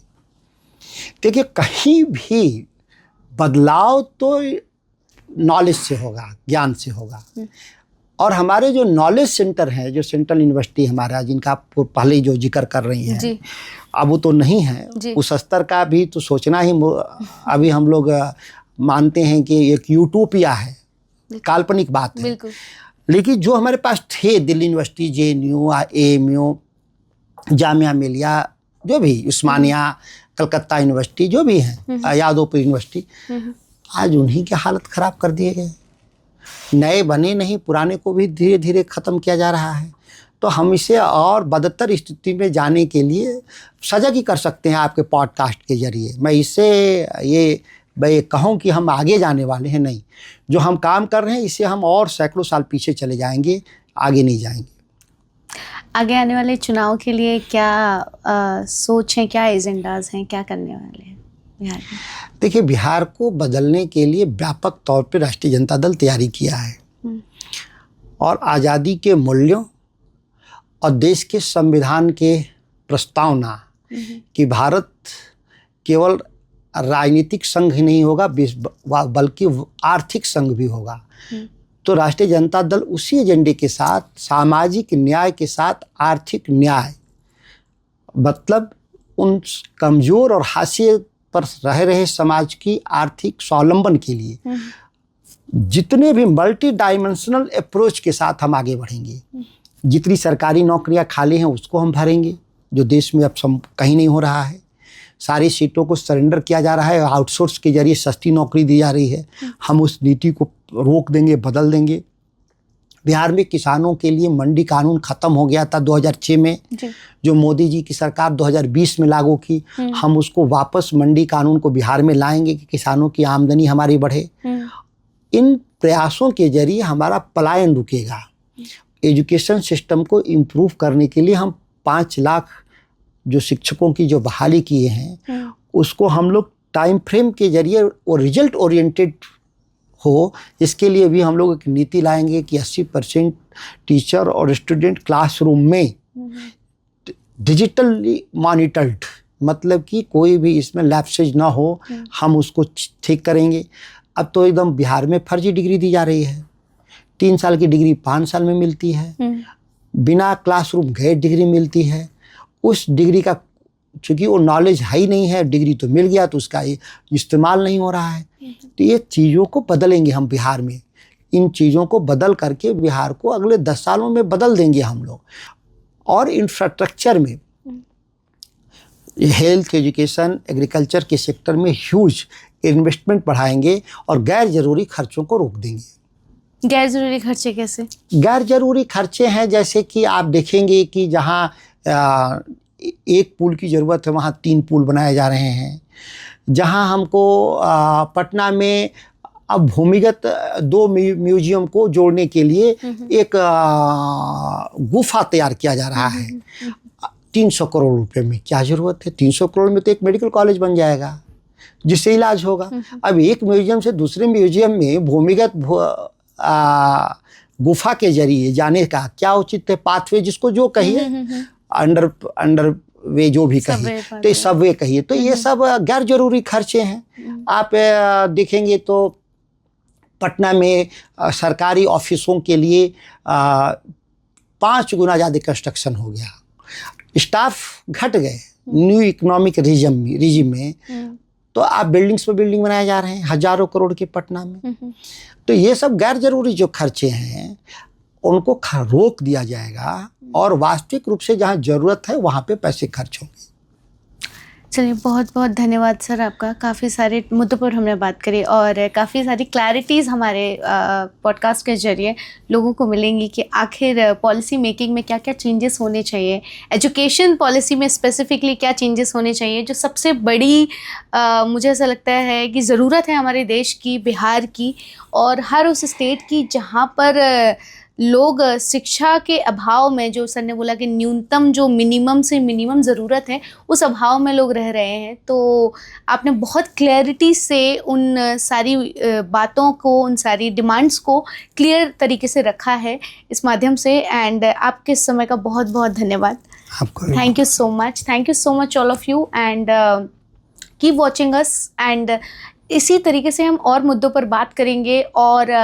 देखिए, कहीं भी बदलाव तो नॉलेज से होगा, ज्ञान से होगा। और हमारे जो नॉलेज सेंटर हैं, जो सेंट्रल यूनिवर्सिटी हमारा, जिनका आप पहले जो जिक्र कर रही हैं, अब वो तो नहीं है, उस स्तर का भी तो सोचना ही, अभी हम लोग मानते हैं कि एक यूटोपिया है, काल्पनिक बात है। लेकिन जो हमारे पास थे, Delhi university, JNU, AMU, Jamia Millia, जो भी उस्मानिया, कलकत्ता यूनिवर्सिटी, जो भी हैं, यादवपुर यूनिवर्सिटी, आज उन्हीं की हालत ख़राब कर दिए गए। नए बने नहीं, पुराने को भी धीरे धीरे ख़त्म किया जा रहा है। तो हम इसे और बदतर स्थिति में जाने के लिए सजग ही कर सकते हैं आपके पॉडकास्ट के जरिए। मैं इससे ये कहूँ कि हम आगे जाने वाले हैं नहीं, जो हम काम कर रहे हैं इससे हम और सैकड़ों साल पीछे चले जाएंगे, आगे नहीं जाएंगे। आगे आने वाले चुनाव के लिए क्या सोच है, क्या एजेंडाज हैं, क्या करने वाले हैं बिहार में? देखिए, बिहार को बदलने के लिए व्यापक तौर पे राष्ट्रीय जनता दल तैयारी किया है, और आज़ादी के मूल्यों और देश के संविधान के प्रस्तावना कि भारत केवल राजनीतिक संघ ही नहीं होगा बल्कि आर्थिक संघ भी होगा। तो राष्ट्रीय जनता दल उसी एजेंडे के साथ, सामाजिक न्याय के साथ आर्थिक न्याय, मतलब उन कमजोर और हाशिए पर रह रहे समाज की आर्थिक स्वावलंबन के लिए जितने भी मल्टी डायमेंशनल अप्रोच के साथ हम आगे बढ़ेंगे। जितनी सरकारी नौकरियां खाली हैं उसको हम भरेंगे, जो देश में अब कहीं नहीं हो रहा है। सारी सीटों को सरेंडर किया जा रहा है, आउटसोर्स के जरिए सस्ती नौकरी दी जा रही है। हम उस नीति को रोक देंगे, बदल देंगे। बिहार में किसानों के लिए मंडी कानून खत्म हो गया था 2006 में, जो मोदी जी की सरकार 2020 में लागू की। हम उसको वापस मंडी कानून को बिहार में लाएंगे कि किसानों की आमदनी हमारी बढ़े। इन प्रयासों के जरिए हमारा पलायन रुकेगा। एजुकेशन सिस्टम को इम्प्रूव करने के लिए हम 5 लाख जो शिक्षकों की जो बहाली किए हैं उसको हम लोग टाइम फ्रेम के जरिए वो रिजल्ट ओरिएंटेड हो, इसके लिए भी हम लोग एक नीति लाएंगे कि 80% टीचर और स्टूडेंट क्लासरूम में डिजिटली मॉनिटर्ड, मतलब कि कोई भी इसमें लैप्सेज ना हो, हम उसको ठीक करेंगे। अब तो एकदम बिहार में फर्जी डिग्री दी जा रही है। 3 साल की डिग्री 5 साल में मिलती है, बिना क्लासरूम गए डिग्री मिलती है। उस डिग्री का चूँकि वो नॉलेज है ही नहीं है, डिग्री तो मिल गया तो उसका इस्तेमाल नहीं हो रहा है। तो ये चीज़ों को बदलेंगे हम बिहार में। इन चीज़ों को बदल करके बिहार को अगले 10 सालों में बदल देंगे हम लोग। और इंफ्रास्ट्रक्चर में हेल्थ, एजुकेशन, एग्रीकल्चर के सेक्टर में ह्यूज इन्वेस्टमेंट बढ़ाएंगे और गैर ज़रूरी खर्चों को रोक देंगे। गैर ज़रूरी खर्चे कैसे? गैर ज़रूरी खर्चे हैं जैसे कि आप देखेंगे कि जहाँ एक पुल की ज़रूरत है वहाँ 3 पुल बनाए जा रहे हैं। जहाँ हमको पटना में अब भूमिगत 2 म्यूजियम को जोड़ने के लिए एक गुफा तैयार किया जा रहा है 300 करोड़ रुपए में। क्या ज़रूरत है? 300 करोड़ में तो एक मेडिकल कॉलेज बन जाएगा जिससे इलाज होगा। अब एक म्यूजियम से दूसरे म्यूजियम में भूमिगत गुफा के जरिए जाने का क्या उचित है? पाथवे जिसको जो कहिए, अंडर वे जो भी कहिए, तो ये सबवे कहिए, तो ये सब गैर जरूरी खर्चे हैं। आप देखेंगे तो पटना में सरकारी ऑफिसों के लिए 5 गुना ज़्यादा कंस्ट्रक्शन हो गया, स्टाफ घट गए। न्यू इकोनॉमिक रिजिम में तो आप बिल्डिंग्स पर बिल्डिंग बनाए जा रहे हैं हजारों करोड़ के पटना में। तो ये सब गैर जरूरी जो खर्चे हैं उनको रोक दिया जाएगा और वास्तविक रूप से जहाँ ज़रूरत है वहाँ पे पैसे खर्च होंगे। चलिए, बहुत बहुत धन्यवाद सर आपका। काफ़ी सारे मुद्दों पर हमने बात करी और काफ़ी सारी क्लैरिटीज़ हमारे पॉडकास्ट के जरिए लोगों को मिलेंगी कि आखिर पॉलिसी मेकिंग में क्या क्या चेंजेस होने चाहिए, एजुकेशन पॉलिसी में स्पेसिफिकली क्या चेंजेस होने चाहिए। जो सबसे बड़ी मुझे ऐसा लगता है कि ज़रूरत है हमारे देश की, बिहार की और हर उस स्टेट की जहाँ पर लोग शिक्षा के अभाव में, जो सर ने बोला कि न्यूनतम जो मिनिमम से मिनिमम ज़रूरत है उस अभाव में लोग रह रहे हैं। तो आपने बहुत क्लैरिटी से उन सारी बातों को, उन सारी डिमांड्स को क्लियर तरीके से रखा है इस माध्यम से। एंड आपके समय का बहुत बहुत धन्यवाद। Thank you so much. Thank you so much all of you and keep watching us. And इसी तरीके से हम और मुद्दों पर बात करेंगे और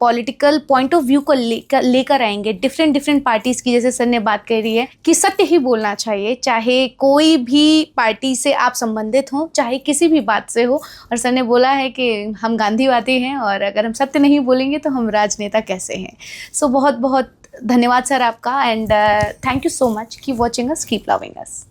पॉलिटिकल पॉइंट ऑफ व्यू को लेकर आएंगे डिफरेंट पार्टीज़ की। जैसे सर ने बात करी है कि सत्य ही बोलना चाहिए, चाहे कोई भी पार्टी से आप संबंधित हों, चाहे किसी भी बात से हो। और सर ने बोला है कि हम गांधीवादी हैं और अगर हम सत्य नहीं बोलेंगे तो हम राजनेता कैसे हैं। सो बहुत बहुत धन्यवाद सर आपका and thank you so much. Keep watching us, keep loving us.